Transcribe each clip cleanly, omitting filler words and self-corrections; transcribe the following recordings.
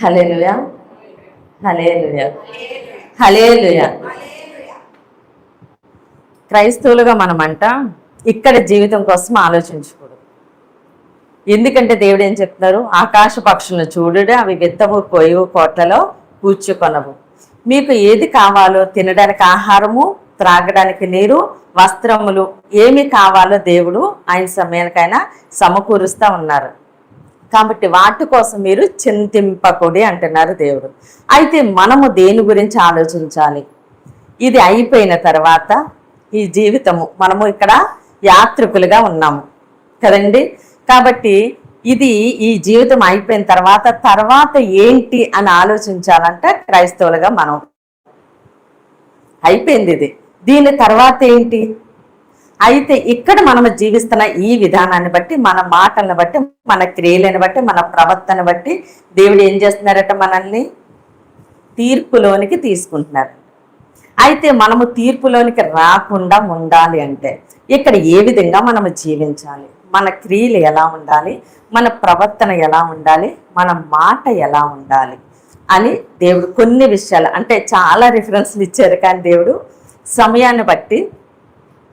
హల్లెలూయా, హల్లెలూయా, హల్లెలూయా. క్రైస్తవులుగా మనమంట ఇక్కడ జీవితం కోసం ఆలోచించకూడదు. ఎందుకంటే దేవుడు ఏం చెప్తున్నారు? ఆకాశ పక్షులను చూడుడు, అవి విత్తవు, కోయవు, కోట్లలో కూర్చుకొనవు. మీకు ఏది కావాలో, తినడానికి ఆహారము, త్రాగడానికి నీరు, వస్త్రములు ఏమి కావాలో దేవుడు ఆయన సమయానికైనా సమకూరుస్తూ ఉన్నారు. కాబట్టి వాటి కోసం మీరు చింతింపకూడి అంటున్నారు దేవుడు. అయితే మనము దేని గురించి ఆలోచించాలి? ఇది అయిపోయిన తర్వాత ఈ జీవితము, మనము ఇక్కడ యాత్రికులుగా ఉన్నాము కదండి. కాబట్టి ఇది ఈ జీవితం అయిపోయిన తర్వాత ఏంటి అని ఆలోచించాలంటే క్రైస్తవులుగా మనం అయిపోయింది ఇది, దీని తర్వాత ఏంటి? అయితే ఇక్కడ మనం జీవిస్తున్న ఈ విధానాన్ని బట్టి, మన మాటలను బట్టి, మన క్రియలను బట్టి, మన ప్రవర్తన బట్టి దేవుడు ఏం చేస్తున్నారట? మనల్ని తీర్పులోనికి తీసుకుంటున్నారు. అయితే మనము తీర్పులోనికి రాకుండా ఉండాలి అంటే ఇక్కడ ఏ విధంగా మనము జీవించాలి, మన క్రియలు ఎలా ఉండాలి, మన ప్రవర్తన ఎలా ఉండాలి, మన మాట ఎలా ఉండాలి అని దేవుడు కొన్ని విషయాలు, అంటే చాలా రిఫరెన్స్లు ఇచ్చారు. కానీ దేవుడు సమయాన్ని బట్టి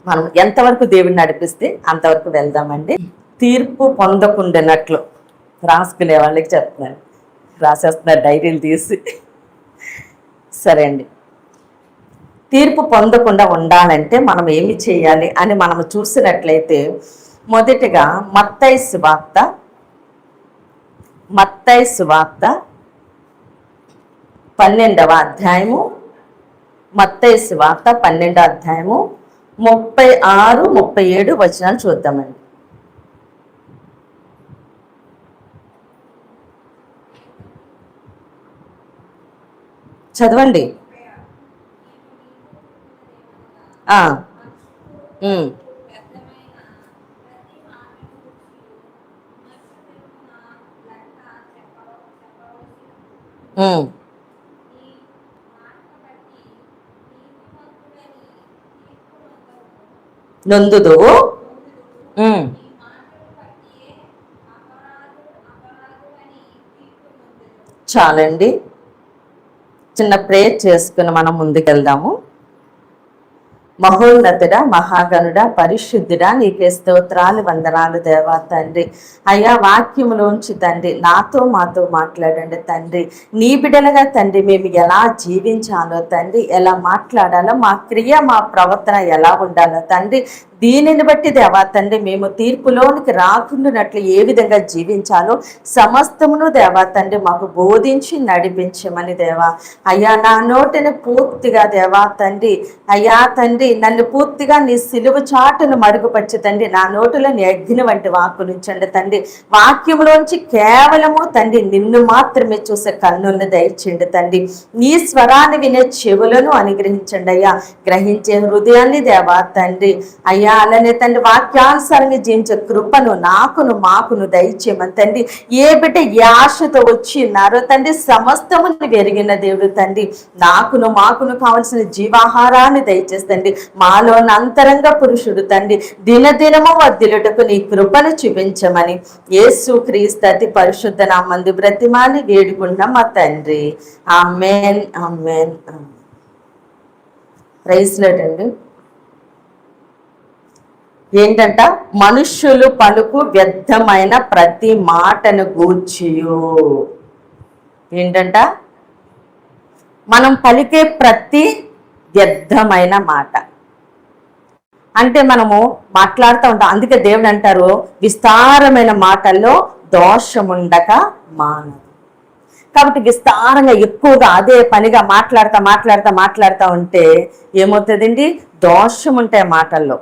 మనం ఎంతవరకు దేవుడిని నడిపిస్తే అంతవరకు వెళ్దామండి. తీర్పు పొందకుండానట్లు రాసుకునే వాళ్ళకి చెప్తున్నారు, రాసేస్తున్నారు డైరీలు తీసి. సరే అండి, తీర్పు పొందకుండా ఉండాలంటే మనం ఏమి చేయాలి అని మనం చూసినట్లయితే, మొదటిగా మత్తయి సువార్త 12వ అధ్యాయము, మత్తయి సువార్త 12వ అధ్యాయము 36, 37 వచనాలు చూద్దామండి. చదవండి. నొందుదు. చాలండి, చిన్న ప్రేయర్ చేసుకుని మనం ముందుకెళ్దాము. మహోన్నతుడా, మహాగణుడా, పరిశుద్ధుడా, నీకే స్తోత్రాలు, వందనాలు దేవా తండ్రి. అయ్యా, వాక్యములోంచి తండ్రి మాతో మాట్లాడండి తండ్రి. నీ బిడ్డలుగా తండ్రి మేము ఎలా జీవించాలో తండ్రి, ఎలా మాట్లాడాలో, మా క్రియ మా ప్రవర్తన ఎలా ఉండాలో తండ్రి, దీనిని బట్టి దేవా తండ్రి మేము తీర్పులోనికి రాకుండానట్లు ఏ విధంగా జీవించాలో సమస్తమును దేవా తండ్రి మాకు బోధించి నడిపించమని దేవా. అయ్యా, నా నోటిని పూర్తిగా దేవా తండ్రి, అయ్యా తండ్రి నన్ను పూర్తిగా నీ సిలువ చాటును మరుగుపరిచి తండ్రి, నా నోటిలో నీ అగ్ని వంటి వాక్కు నుంచండి తండ్రి. వాక్యంలోంచి కేవలము తండ్రి నిన్ను మాత్రమే చూసే కన్నులను దయచేయండి తండ్రి. నీ స్వరాన్ని వినే చెవులను అనుగ్రహించండి అయ్యా. గ్రహించే హృదయాన్ని దేవా తండ్రి, అయ్యా అలానే తండ్రి వాక్యానుసారంగా జీవించే కృపను నాకును మాకును దయచేయమని తండ్రి. ఏ బిడ్డ ఏ ఆశతో వచ్చి ఉన్నారో తండ్రి, సమస్తమును వెరిగిన దేవుడు తండ్రి, నాకును మాకును కావలసిన జీవాహారాన్ని దయచేస్తండి. మాలో అంతరంగ పురుషుడు తండ్రి దినదినము వర్ధిల్లుటకు నీ కృపను చూపించమని యేసు క్రీస్తు అతి పరిశుద్ధ నామందు బ్రతిమాలి వేడుకున్నాం మా తండ్రి. ఆమేన్, ఆమేన్. ప్రైజ్ లార్డ్ అండి. ఏంటంట? మనుష్యులు పలుకు వ్యర్థమైన ప్రతి మాటను గూర్చియు. ఏంటంట? మనం పలికే ప్రతి వ్యర్థమైన మాట అంటే మనము మాట్లాడుతూ ఉంటాం. అందుకే దేవుడు అంటారు, విస్తారమైన మాటల్లో దోషముండక మానదు. కాబట్టి విస్తారంగా ఎక్కువగా అదే పనిగా మాట్లాడుతూ ఉంటే ఏమవుతుందండి? దోషం ఉంటాయి మాటల్లో.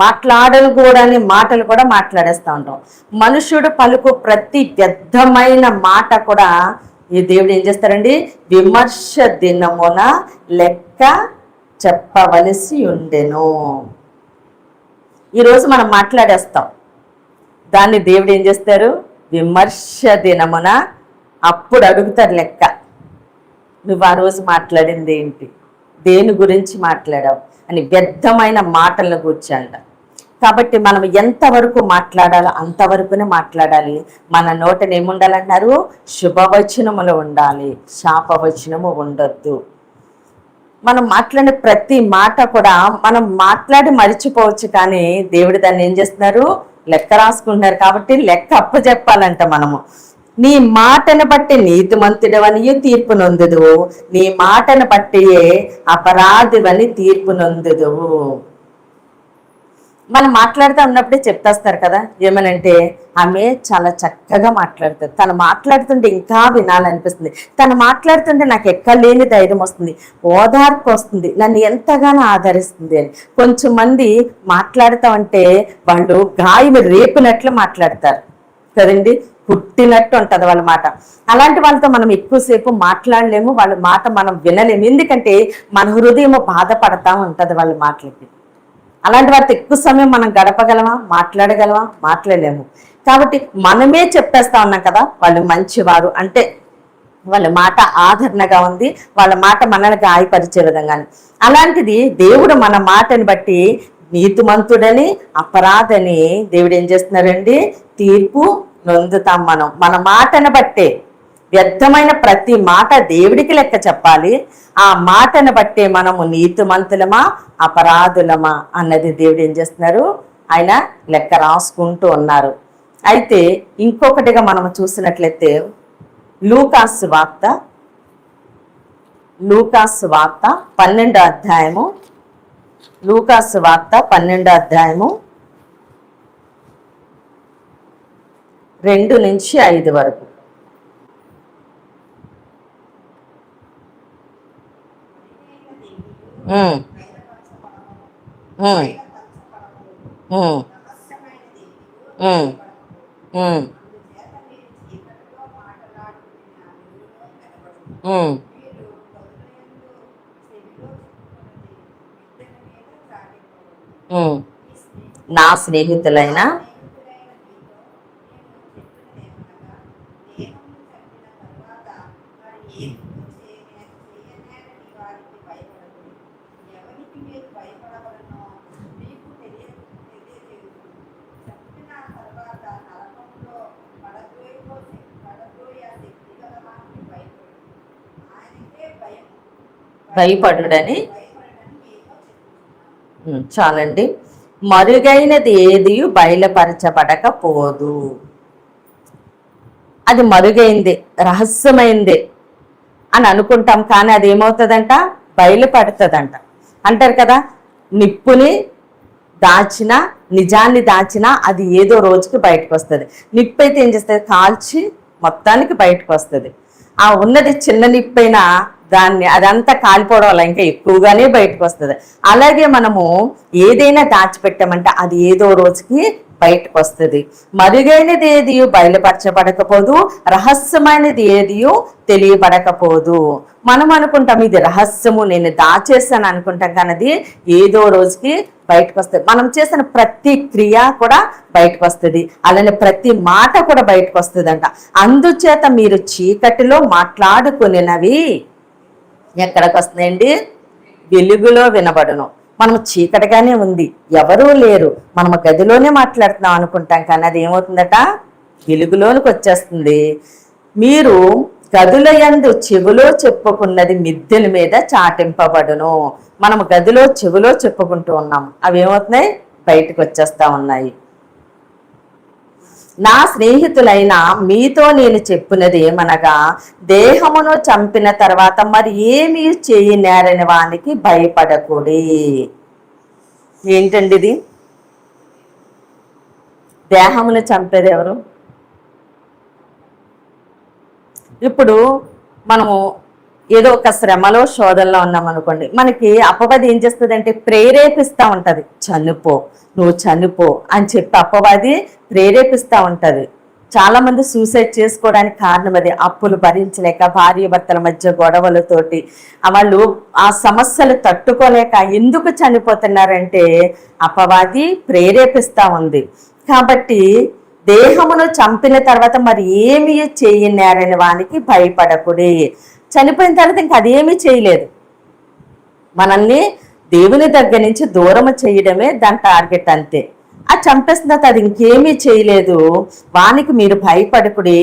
మాటలు కూడా మాట్లాడేస్తూ ఉంటాం. మనుషుడు పలుకు ప్రతి వ్యర్థమైన మాట కూడా ఈ దేవుడు ఏం చేస్తారండి? విమర్శ దినమున లెక్క చెప్పవలసి ఉండెను. ఈరోజు మనం మాట్లాడేస్తాం, దాన్ని దేవుడు ఏం చేస్తారు? విమర్శ దినమున అప్పుడు అడుగుతారు లెక్క. నువ్వు ఆ రోజు మాట్లాడింది ఏంటి, దేని గురించి మాట్లాడావు అని వ్యర్థమైన మాటలను కూర్చంట. కాబట్టి మనం ఎంతవరకు మాట్లాడాలో అంతవరకునే మాట్లాడాలి. మన నోటని ఏముండాలన్నారు? శుభవచనములు ఉండాలి, శాపవచనము ఉండొద్దు. మనం మాట్లాడే ప్రతి మాట కూడా మనం మాట్లాడి మర్చిపోవచ్చు, కానీ దేవుడు దాన్ని ఏం చేస్తున్నారు? లెక్క రాసుకుంటున్నారు. కాబట్టి లెక్క అప్పచెప్పాలంట మనము. నీ మాటను బట్టి నీతిమంతుడవని తీర్పు నొందుదు, నీ మాటను బట్టి అపరాధివని తీర్పు నొందుదు. మనం మాట్లాడుతూ ఉన్నప్పుడే చెప్తేస్తారు కదా, ఏమనంటే ఆమె చాలా చక్కగా మాట్లాడుతుంది, తను మాట్లాడుతుంటే ఇంకా వినాలనిపిస్తుంది, తను మాట్లాడుతుంటే నాకు ఎక్కలేని ధైర్యం వస్తుంది, ఓదార్పు వస్తుంది, నన్ను ఎంతగానో ఆదరిస్తుంది అని. కొంచెం మంది మాట్లాడుతూ ఉంటే వాళ్ళు గాయం రేపినట్లు మాట్లాడతారు కదండి, పుట్టినట్టు ఉంటుంది వాళ్ళ మాట. అలాంటి వాళ్ళతో మనం ఎక్కువసేపు మాట్లాడలేము, వాళ్ళ మాట మనం వినలేము. ఎందుకంటే మన హృదయం బాధపడతా ఉంటుంది వాళ్ళ మాటలకి. అలాంటి వారితో ఎక్కువ సమయం మనం గడపగలమా? మాట్లాడగలమా? మాట్లాడలేము. కాబట్టి మనమే చెప్పేస్తా ఉన్నాం కదా, వాళ్ళు మంచివారు అంటే వాళ్ళ మాట ఆదరణగా ఉంది, వాళ్ళ మాట మనల్ని గాయపరిచే విధంగానే. అలాంటిది దేవుడు మన మాటని బట్టి నీతిమంతుడని అపరాధని దేవుడు ఏం చేస్తున్నారండి? తీర్పు నొందుతాం. మన మాటను బట్టే, వ్యర్థమైన ప్రతి మాట దేవుడికి లెక్క చెప్పాలి. ఆ మాటను బట్టే మనము నీతిమంతులమా అపరాధులమా అన్నది దేవుడు ఏం చేస్తున్నారు? ఆయన లెక్క రాసుకుంటూ ఉన్నారు. అయితే ఇంకొకటిగా మనం చూసినట్లయితే లూకాసు వార్త 12వ అధ్యాయము, లూకాసు వార్త 12వ అధ్యాయము 2 నుంచి 5 వరకు. నా స్నేహితులైన భయపడుడని. చాలండి. మరుగైనది ఏది బయలుపరచబడకపోదు. అది మరుగైంది, రహస్యమైంది అని అనుకుంటాం, కానీ అది ఏమవుతుందంట? బయలుపడుతుందంట. అంటారు కదా, నిప్పుని దాచిన, నిజాన్ని దాచినా అది ఏదో రోజుకి బయటకు వస్తుంది. నిప్పు అయితే ఏం చేస్తుంది? కాల్చి మొత్తానికి బయటకు వస్తుంది. ఆ ఉన్నది చిన్న నిప్పైనా దాన్ని అదంతా కాలిపోవడం వల్ల ఇంకా ఎక్కువగానే బయటకు వస్తుంది. అలాగే మనము ఏదైనా దాచిపెట్టామంటే అది ఏదో రోజుకి బయటకు వస్తుంది. మరుగైనది ఏది బయలుపరచబడకపోదు, రహస్యమైనది ఏది తెలియబడకపోదు. మనం అనుకుంటాం ఇది రహస్యము, నేను దాచేస్తాను అనుకుంటాం, కానీ అది ఏదో రోజుకి బయటకు వస్తుంది. మనం చేసిన ప్రతి క్రియ కూడా బయటకు వస్తుంది, అలానే ప్రతి మాట కూడా బయటకు వస్తుందంట. అందుచేత మీరు చీకటిలో మాట్లాడుకునేవి ఎక్కడికి వస్తున్నాయండి? వెలుగులో వినబడును. మనం చీకటిగానే ఉంది, ఎవరూ లేరు, మనము గదిలోనే మాట్లాడుతున్నాం అనుకుంటాం, కానీ అది ఏమవుతుందట? వెలుగులోనికి వచ్చేస్తుంది. మీరు గదుల యందు చెవులో చెప్పుకున్నది మిద్దెల మీద చాటింపబడును. మనము గదిలో చెవులో చెప్పుకుంటూ ఉన్నాం, అవి ఏమవుతున్నాయి? బయటకు వచ్చేస్తా ఉన్నాయి. నా స్నేహితులైన మీతో నేను చెప్పినది ఏమనగా, దేహమును చంపిన తర్వాత మరి ఏమీ చేయనేరని వానికి భయపడకూడి. ఏంటండి ఇది? దేహమును చంపేది ఎవరు? ఇప్పుడు మనము ఏదో ఒక శ్రమలో శోధనలో ఉన్నాం అనుకోండి, మనకి అపవాది ఏం చేస్తుంది అంటే ప్రేరేపిస్తూ ఉంటుంది, చనిపో, నువ్వు చనిపో అని చెప్పి అపవాది ప్రేరేపిస్తూ ఉంటుంది. చాలా మంది సూసైడ్ చేసుకోవడానికి కారణం అది. అప్పులు భరించలేక, భార్య భర్తల మధ్య గొడవలతోటి వాళ్ళు ఆ సమస్యలు తట్టుకోలేక ఎందుకు చనిపోతున్నారంటే అపవాది ప్రేరేపిస్తూ ఉంది. కాబట్టి దేహమును చంపిన తర్వాత మరి ఏమి చేయనేరని వానికి భయపడకుడి. చనిపోయిన తర్వాత ఇంకా అదేమీ చేయలేదు, మనల్ని దేవుని దగ్గర నుంచి దూరం చేయడమే దాని టార్గెట్, అంతే. ఆ చంపేసిన తర్వాత అది ఇంకేమీ చేయలేదు. వానికి మీరు భయపడకుడి,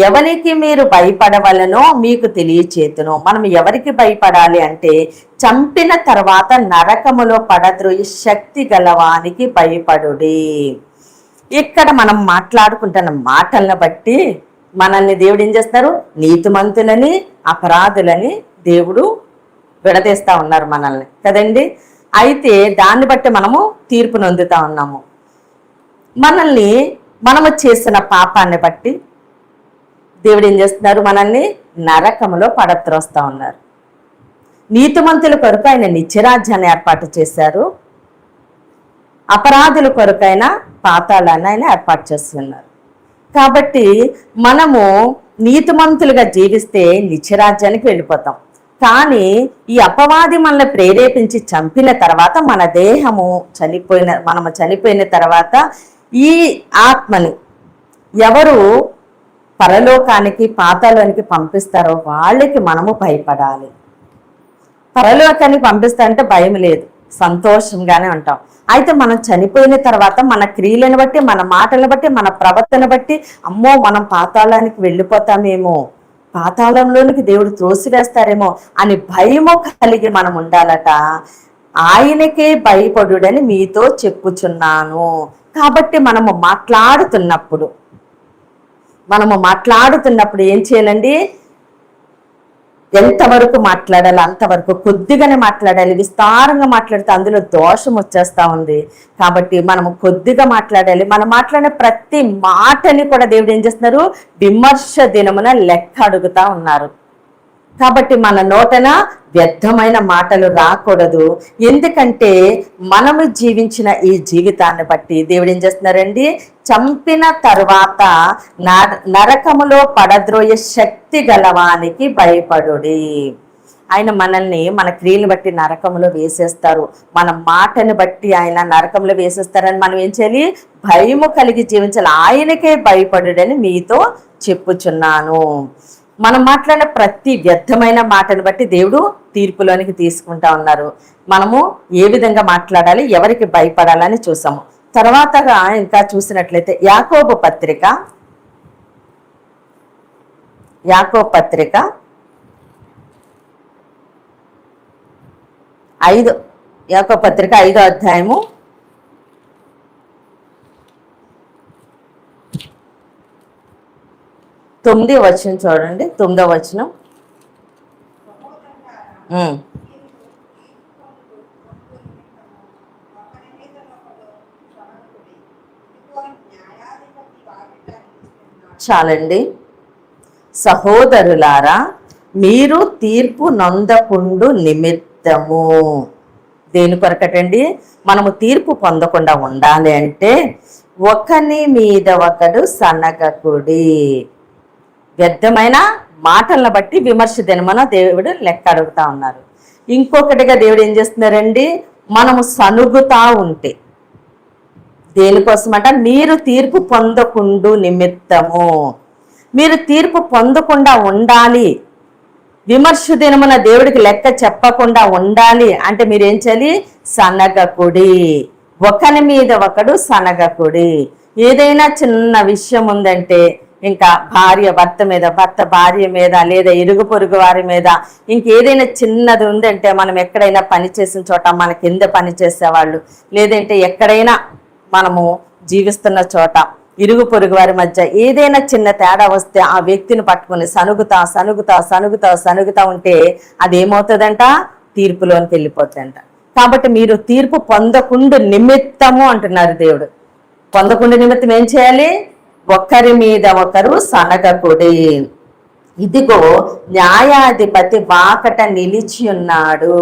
ఎవరికి మీరు భయపడవలనో మీకు తెలియచేతును. మనం ఎవరికి భయపడాలి అంటే, చంపిన తర్వాత నరకములో పడద్రోయి శక్తి గలవానికి భయపడుడి. ఇక్కడ మనం మాట్లాడుకుంటున్న మాటలను బట్టి మనల్ని దేవుడు ఏం చేస్తారు? నీతిమంతులని అపరాధులని దేవుడు విడదీస్తా ఉన్నారు మనల్ని కదండి. అయితే దాన్ని బట్టి మనము తీర్పు నొందుతా ఉన్నాము. మనము చేసిన పాపాన్ని బట్టి దేవుడు ఏం చేస్తున్నారు? మనల్ని నరకములో పడత్రోస్తా ఉన్నారు. నీతిమంతుల కొరకు ఆయన నిత్యరాజ్యాన్ని ఏర్పాటు చేశారు, అపరాధుల కొరకైనా పాతాళాన్ని ఆయన ఏర్పాటు చేస్తున్నారు. కాబట్టి మనము నీతిమంతులుగా జీవిస్తే నిత్యరాజ్యానికి వెళ్ళిపోతాం. కానీ ఈ అపవాది మనల్ని ప్రేరేపించి చంపిన తర్వాత మన దేహము మనము చనిపోయిన తర్వాత ఈ ఆత్మని ఎవరు పరలోకానికి పాతాళానికి పంపిస్తారో వాళ్ళకి మనము భయపడాలి. పరలోకానికి పంపిస్తారంటే భయం లేదు, సంతోషంగానే ఉంటాం. అయితే మనం చనిపోయిన తర్వాత మన క్రియలను బట్టి, మన మాటలను బట్టి, మన ప్రవర్తన బట్టి అమ్మో మనం పాతాళానికి వెళ్ళిపోతామేమో, పాతాళంలోనికి దేవుడు త్రోసివేస్తారేమో అని భయము కలిగి మనం ఉండాలట. ఆయనకే భయపడుడని మీతో చెప్పుచున్నాను. కాబట్టి మనము మాట్లాడుతున్నప్పుడు ఏం చేయాలండి? ఎంతవరకు మాట్లాడాలి అంతవరకు కొద్దిగానే మాట్లాడాలి. విస్తారంగా మాట్లాడితే అందులో దోషం వచ్చేస్తా ఉంది. కాబట్టి మనము కొద్దిగా మాట్లాడాలి. మనం మాట్లాడే ప్రతి మాటని కూడా దేవుడు ఏం చేస్తున్నారు? విమర్శ దినమున లెక్క అడుగుతా ఉన్నారు. కాబట్టి మన నోటన వ్యర్థమైన మాటలు రాకూడదు. ఎందుకంటే మనము జీవించిన ఈ జీవితాన్ని బట్టి దేవుడు ఏం చేస్తున్నారండి? చంపిన తరువాత నరకములో పడద్రోయే శక్తి గలవానికి భయపడుడి. ఆయన మనల్ని మన క్రియలను బట్టి నరకంలో వేసేస్తారు, మన మాటని బట్టి ఆయన నరకంలో వేసేస్తారని మనం ఏం చేయాలి? భయము కలిగి జీవించాలి. ఆయనకే భయపడుడని మీతో చెప్పుచున్నాను. మనం మాట్లాడిన ప్రతి వ్యర్థమైన మాటను బట్టి దేవుడు తీర్పులోనికి తీసుకుంటా ఉన్నారు. మనము ఏ విధంగా మాట్లాడాలి, ఎవరికి భయపడాలని చూసాము. తర్వాతగా ఇంకా చూసినట్లయితే యాకోబు పత్రిక 5వ అధ్యాయము 9వ వచనం చూడండి. 9వ వచనం. చాలండి. సహోదరులారా, మీరు తీర్పు నొందకుండు నిమిత్తము. దేని కొరకటండి? మనము తీర్పు పొందకుండా ఉండాలి అంటే ఒకని మీద ఒకడు సనగకుడి. వ్యర్థమైన మాటలను బట్టి విమర్శ దినమున దేవుడు లెక్క అడుగుతా ఉన్నారు. ఇంకొకటిగా దేవుడు ఏం చేస్తున్నారండి? మనము సనుగుతా ఉంటే దేనికోసమంట? మీరు తీర్పు పొందకుండు నిమిత్తము. మీరు తీర్పు పొందకుండా ఉండాలి, విమర్శ దినమున దేవుడికి లెక్క చెప్పకుండా ఉండాలి అంటే మీరేం చేయాలి? సనగకుడి. ఒకని మీద ఒకడు సనగకుడి. ఏదైనా చిన్న విషయం ఉందంటే ఇంకా భార్య భర్త మీద, భర్త భార్య మీద, లేదా ఇరుగు పొరుగు వారి మీద, ఇంకేదైనా చిన్నది ఉందంటే మనం ఎక్కడైనా పని చేసిన చోట మన కింద పని చేసేవాళ్ళు, లేదంటే ఎక్కడైనా మనము జీవిస్తున్న చోట ఇరుగు పొరుగు వారి మధ్య ఏదైనా చిన్న తేడా వస్తే ఆ వ్యక్తిని పట్టుకుని సనుగుతా ఉంటే అదేమవుతుందంట? తీర్పులోనికి వెళ్ళిపోతుందంట. కాబట్టి మీరు తీర్పు పొందకుండు నిమిత్తము అంటున్నారు దేవుడు. పొందకుండు నిమిత్తం ఏం చేయాలి? ఒకరి మీద ఒకరు సనగకుడి. ఇదిగో న్యాయాధిపతి వాకట నిలిచి ఉన్నాడు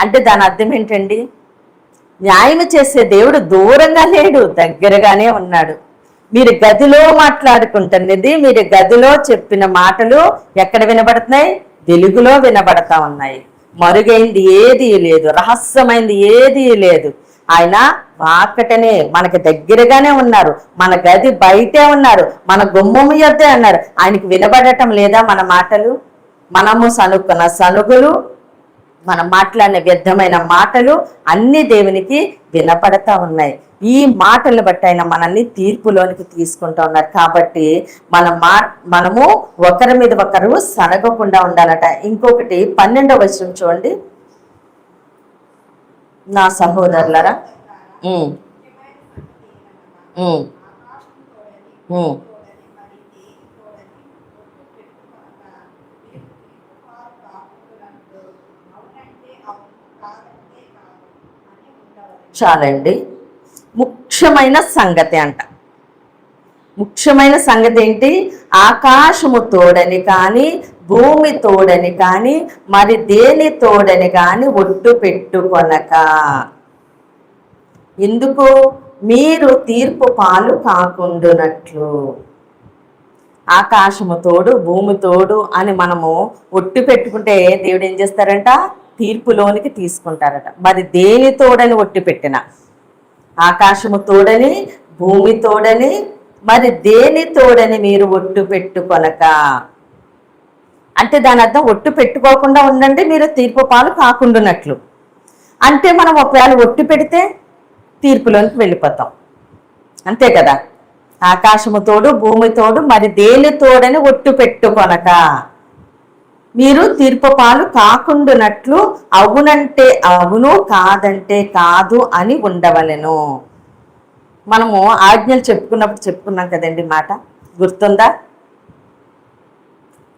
అంటే దాని అర్థం ఏంటండి? న్యాయం చేసే దేవుడు దూరంగా లేడు, దగ్గరగానే ఉన్నాడు. మీరు గదిలో మాట్లాడుకుంటున్నది, మీరు గదిలో చెప్పిన మాటలు ఎక్కడ వినబడుతున్నాయి? వెలుగులో వినబడతా ఉన్నాయి. మరుగైంది ఏదీ లేదు, రహస్యమైంది ఏదీ లేదు. ఆయన వాకటనే మనకి దగ్గరగానే ఉన్నారు, మన గది బయటే ఉన్నారు, మన గుమ్మము యొద్దే ఉన్నారు. ఆయనకి వినబడటం లేదా మన మాటలు? మనము సనుక్కున్న సనుగులు మనం మాట్లాడిన వ్యర్థమైన మాటలు అన్ని దేవునికి వినపడతా ఉన్నాయి. ఈ మాటలను బట్టి ఆయన మనల్ని తీర్పులోనికి తీసుకుంటా ఉన్నారు. కాబట్టి మనము ఒకరి మీద ఒకరు సనగకుండా ఉండాలట. ఇంకొకటి 12వ వచనం చూడండి. నా సహోదరులరా, చాలండి. ముఖ్యమైన సంగతి అంట. ముఖ్యమైన సంగతి ఏంటి? ఆకాశము తోడని కానీ, భూమి తోడని కానీ, మరి దేని తోడని కానీ ఒట్టు పెట్టుకొనక. ఎందుకు? మీరు తీర్పు పాలు కాకుండానట్లు. ఆకాశము తోడు, భూమి తోడు అని మనము ఒట్టు పెట్టుకుంటే దేవుడు ఏం చేస్తారంట? తీర్పులోనికి తీసుకుంటారట. మరి దేని తోడని ఒట్టు పెట్టిన? ఆకాశము తోడని, భూమి తోడని, మరి దేని తోడని మీరు ఒట్టు పెట్టుకొనక. అంటే దాని అర్థం ఒట్టు పెట్టుకోకుండా ఉండండి, మీరు తీర్పు పాలు కాకుండానట్లు. అంటే మనం ఒకవేళ ఒట్టు పెడితే తీర్పులోనికి వెళ్ళిపోతాం, అంతే కదా. ఆకాశము తోడు, భూమి తోడు, మరి దేని తోడని ఒట్టు పెట్టుకొనక మీరు తీర్పు పాలు కాకుండానట్లు అవునంటే అవును, కాదంటే కాదు అని ఉండవలెను. మనము ఆజ్ఞలు చెప్పుకున్నాం కదండి, మాట గుర్తుందా?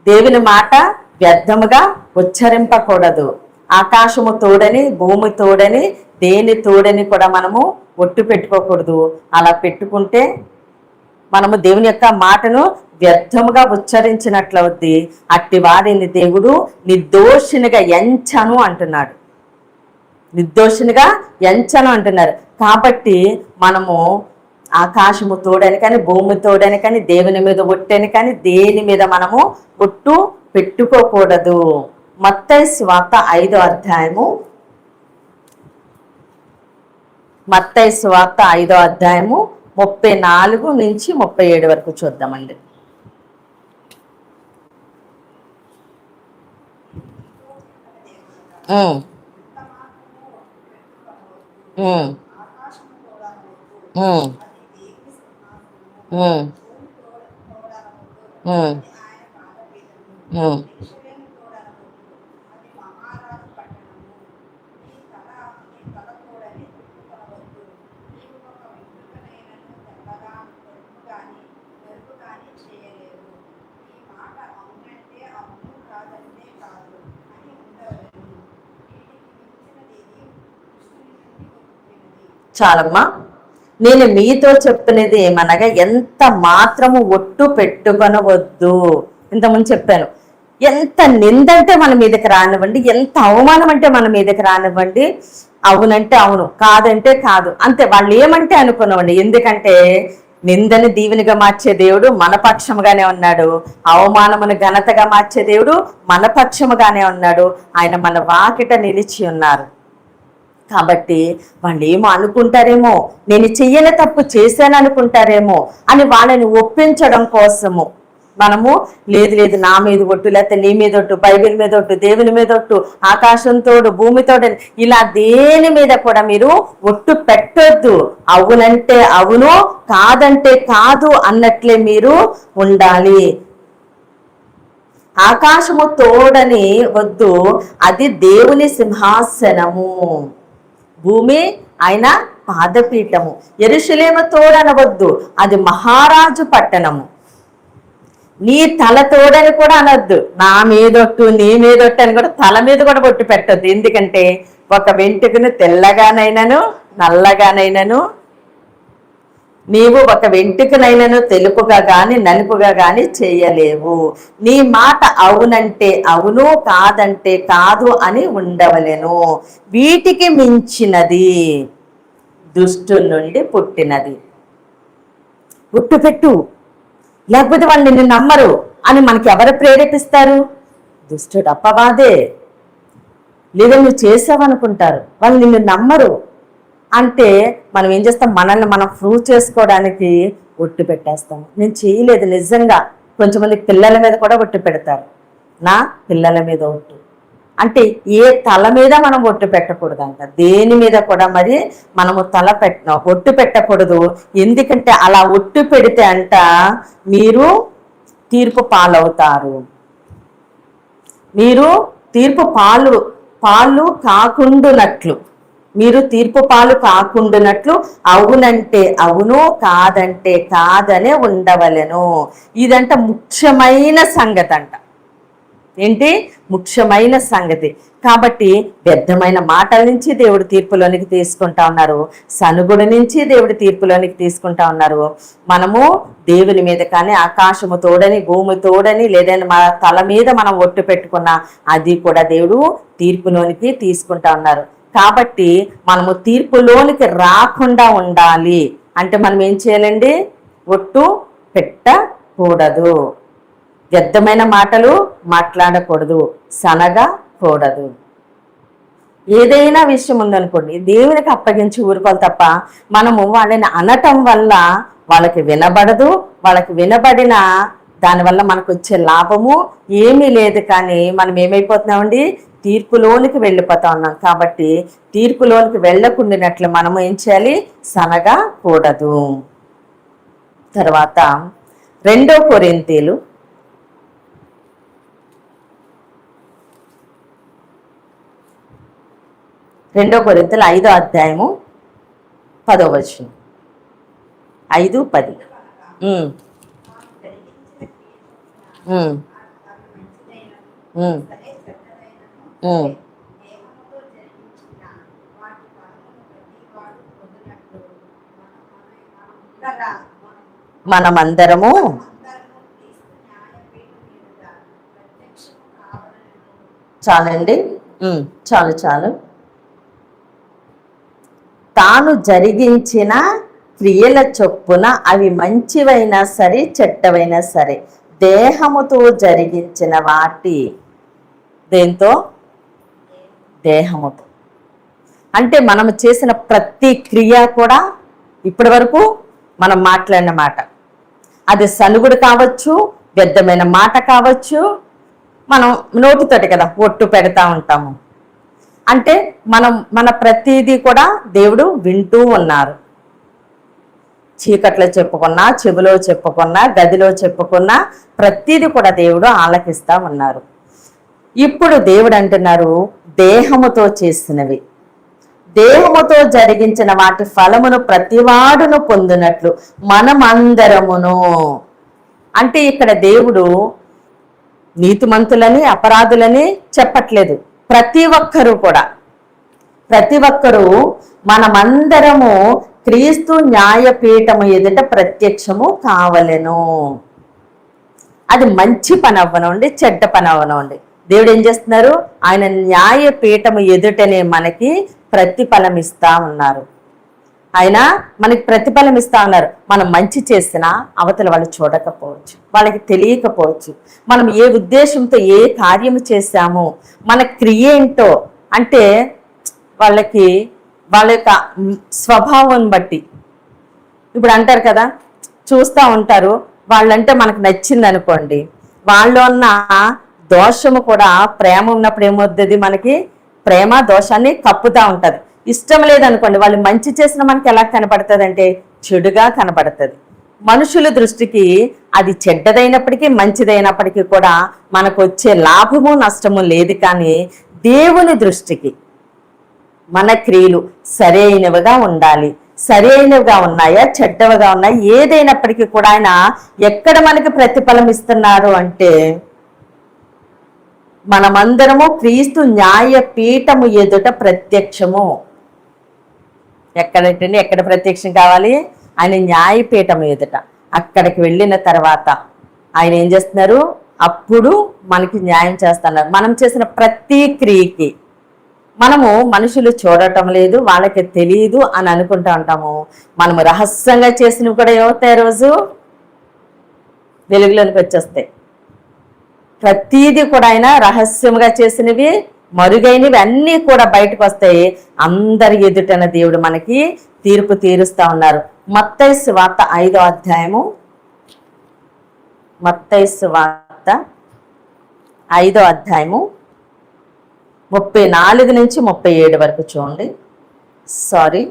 దేవుని మాట వ్యర్థముగా ఉచ్చరింపకూడదు. ఆకాశము తోడని, భూమి తోడని, దేని తోడని కూడా మనము ఒట్టు పెట్టుకోకూడదు. అలా పెట్టుకుంటే మనము దేవుని యొక్క మాటను వ్యర్థముగా ఉచ్చరించినట్లవుద్ది. అట్టి వారిని దేవుడు నిర్దోషినిగా ఎంచను అంటున్నాడు. నిర్దోషినిగా ఎంచను అంటున్నారు. కాబట్టి మనము ఆకాశము తోడని కానీ, భూమి తోడని కానీ, దేవుని మీద ఒట్టని కానీ, దేని మీద మనము ఒట్టు పెట్టుకోకూడదు. మత్తయి సువార్త 5వ అధ్యాయము, మత్తయి సువార్త 5వ అధ్యాయము 34 నుంచి 37 వరకు చూద్దామండి. చాలమ్మా. నేను మీతో చెప్తున్నది ఏమనగా, ఎంత మాత్రము ఒట్టు పెట్టుకొనవద్దు. ఇంతకుముందు చెప్పాను, ఎంత నిందంటే మన మీదకి రానివ్వండి, ఎంత అవమానం అంటే మన మీదకి రానివ్వండి, అవునంటే అవును, కాదంటే కాదు, అంతే. వాళ్ళు ఏమంటే అనుకున్నామండి. ఎందుకంటే నిందని దీవెనిగా మార్చే దేవుడు మన పక్షముగానే ఉన్నాడు, అవమానమును ఘనతగా మార్చే దేవుడు మన పక్షముగానే ఉన్నాడు. ఆయన మన వాకిట నిలిచి ఉన్నారు. కాబట్టి వాళ్ళు ఏమో అనుకుంటారేమో, నేను చెయ్యని తప్పు చేశాను అనుకుంటారేమో అని వాళ్ళని ఒప్పించడం కోసము మనము లేదు లేదు, నా మీద ఒట్టు, లేకపోతే నీ మీద ఒట్టు, బైబిల్ మీద ఒట్టు, దేవుని మీద ఒట్టు, ఆకాశంతోడు, భూమితోడు, ఇలా దేని మీద కూడా మీరు ఒట్టు పెట్టొద్దు. అవునంటే అవును, కాదంటే కాదు అన్నట్లే మీరు ఉండాలి. ఆకాశము తోడని వద్దు, అది దేవుని సింహాసనము, భూమి ఆయన పాదపీఠము. యెరూషలేము తోడనవద్దు, అది మహారాజు పట్టణము. నీ తల తోడని కూడా అనొద్దు, నా మీదొట్టు, నీ మీదొట్టు అని కూడా తల మీద కూడా బొట్టు పెట్టొద్దు. ఎందుకంటే ఒక వెంట్రుకను తెల్లగానైనాను నల్లగానైనాను, నీవు ఒక వెంట్రుకనైనాను తెలుపుగా గాని నలుపుగా గాని చేయలేవు. నీ మాట అవునంటే అవును, కాదంటే కాదు అని ఉండవలెను. వీటికి మించినది దుష్టుల నుండి పుట్టినది. ఒట్టు పెట్టు, లేకపోతే వాళ్ళు నిన్ను నమ్మరు అని మనకి ఎవరు ప్రేరేపిస్తారు? దుష్టుడు, అప్పవాదే. లేదా నువ్వు చేసావనుకుంటారు, వాళ్ళు నిన్ను నమ్మరు అంటే మనం ఏం చేస్తాం? మనల్ని మనం ప్రూవ్ చేసుకోవడానికి ఒట్టు పెట్టేస్తాం. నేను చేయలేదు నిజంగా. కొంచెమంది పిల్లల మీద కూడా ఒట్టు పెడతారు, నా పిల్లల మీద ఒట్టు, అంటే ఏ తల మీద మనం ఒట్టు పెట్టకూడదంట, దేని మీద కూడా మరి మనము ఒట్టు పెట్టకూడదు. ఎందుకంటే అలా ఒట్టు పెడితే అంట మీరు తీర్పు పాలవుతారు. మీరు తీర్పు పాలు కాకుండునట్లు, మీరు తీర్పు పాలు కాకుండానట్లు అవునంటే అవును, కాదంటే కాదనే ఉండవలెను. ఇదంట ముఖ్యమైన సంగతి అంట. ఏంటి? ముఖ్యమైన సంగతి. కాబట్టి వ్యర్థమైన మాటల నుంచి దేవుడు తీర్పులోనికి తీసుకుంటా ఉన్నారు, సనుగుడి నుంచి దేవుడు తీర్పులోనికి తీసుకుంటా ఉన్నారు. మనము దేవుని మీద కానీ ఆకాశము తోడని భూమి తోడని లేదని మన తల మీద మనం ఒట్టు పెట్టుకున్నా అది కూడా దేవుడు తీర్పులోనికి తీసుకుంటా ఉన్నారు. కాబట్టి మనము తీర్పులోనికి రాకుండా ఉండాలి అంటే మనం ఏం చేయాలండి? ఒట్టు పెట్టకూడదు, వ్యర్థమైన మాటలు మాట్లాడకూడదు, సనగకూడదు. ఏదైనా విషయం ఉందనుకోండి దేవునికి అప్పగించి ఊరుకోవాలి తప్ప మనము వాళ్ళని అనటం వల్ల వాళ్ళకి వినబడదు, వాళ్ళకి వినబడిన దానివల్ల మనకు వచ్చే లాభము ఏమీ లేదు. కానీ మనం ఏమైపోతున్నామండి? తీర్పులోనికి వెళ్ళిపోతా ఉన్నాం. కాబట్టి తీర్పులోనికి వెళ్ళకుండానట్లు మనము ఏం చేయాలి? సనగకూడదు. తర్వాత 2 కొరింథీలు 5వ అధ్యాయము 10వ వచనం. 5:10. మనమందరము చాలండి, చాలు. తాను జరిగించిన క్రియల చొప్పున అవి మంచివైనా సరే చెడ్డవైనా సరే దేహముతో జరిగించిన వాటి దేంతో? దేహముతో. అంటే మనము చేసిన ప్రతి క్రియ కూడా ఇప్పటి వరకు మనం మాట్లాడిన మాట, అది సనుగుడు కావచ్చు, వ్యర్థమైన మాట కావచ్చు, మనం నోటితోటి కదా ఒట్టు పెడతా ఉంటాము. అంటే మన ప్రతిదీ కూడా దేవుడు వింటూ ఉన్నారు. చీకట్లో చెప్పుకున్నా, చెవిలో చెప్పుకున్నా, గదిలో చెప్పుకున్నా ప్రతిదీ కూడా దేవుడు ఆలకిస్తా ఉన్నారు. ఇప్పుడు దేవుడు అంటున్నారు దేహముతో చేసినవి, దేహముతో జరిగించిన వాటి ఫలమును ప్రతివాడును పొందినట్లు మనమందరమును. అంటే ఇక్కడ దేవుడు నీతిమంతులని అపరాధులని చెప్పట్లేదు. ప్రతి ఒక్కరూ మనమందరము క్రీస్తు న్యాయపీఠము ఎదుట ప్రత్యక్షము కావలెను. అది మంచి పని అవ్వనండి, చెడ్డ పని అవ్వనండి, దేవుడు ఏం చేస్తున్నారు? ఆయన న్యాయపీఠము ఎదుటనే మనకి ప్రతిఫలం ఇస్తా ఉన్నారు. ఆయన మనకి ప్రతిఫలం ఇస్తా ఉన్నారు. మనం మంచి చేసినా అవతల వాళ్ళు చూడకపోవచ్చు, వాళ్ళకి తెలియకపోవచ్చు. మనం ఏ ఉద్దేశంతో ఏ కార్యము చేశాము, మన క్రియ ఏంటో అంటే వాళ్ళ యొక్క స్వభావం బట్టి. ఇప్పుడు అంటారు కదా, చూస్తూ ఉంటారు, వాళ్ళంటే మనకు నచ్చింది అనుకోండి, వాళ్ళు ఉన్న దోషము కూడా ప్రేమ ఉన్నప్పుడు ఏమవుతుంది? మనకి ప్రేమ దోషాన్ని కప్పుతూ ఉంటుంది. ఇష్టం లేదనుకోండి, వాళ్ళు మంచి చేసిన మనకి ఎలా కనపడుతుంది అంటే చెడుగా కనపడుతుంది. మనుషుల దృష్టికి అది చెడ్డదైనప్పటికీ మంచిదైనప్పటికీ కూడా మనకు వచ్చే లాభము నష్టము లేదు. కానీ దేవుని దృష్టికి మన క్రియలు సరైనవిగా ఉండాలి. సరైనవిగా ఉన్నాయా చెడ్డవిగా ఉన్నాయా ఏదైనప్పటికీ కూడా ఆయన ఎక్కడ మనకి ప్రతిఫలం ఇస్తున్నారు అంటే మనమందరము క్రీస్తు న్యాయపీఠము ఎదుట ప్రత్యక్షము. ఎక్కడంటే ఎక్కడ ప్రత్యక్షం కావాలి? ఆయన న్యాయపీఠం ఎదుట. అక్కడికి వెళ్ళిన తర్వాత ఆయన ఏం చేస్తున్నారు? అప్పుడు మనకి న్యాయం చేస్తున్నారు. మనం చేసిన ప్రతి క్రియకి మనము మనుషులు చూడటం లేదు, వాళ్ళకి తెలియదు అని అనుకుంటా ఉంటాము. మనము రహస్యంగా చేసినవి కూడా ఏమవుతాయి? రోజు వెలుగులోనికి వచ్చేస్తాయి. ప్రతీది కూడా ఆయన రహస్యంగా చేసినవి, మరుగైనవి అన్నీ కూడా బయటకు వస్తాయి. అందరి ఎదుటన దేవుడు మనకి తీర్పు తీరుస్తా ఉన్నారు. మత్తయి సువార్త 5వ అధ్యాయము, మత్తయి సువార్త 5వ అధ్యాయము 34 నుంచి 37 వరకు చూడండి. సారీ,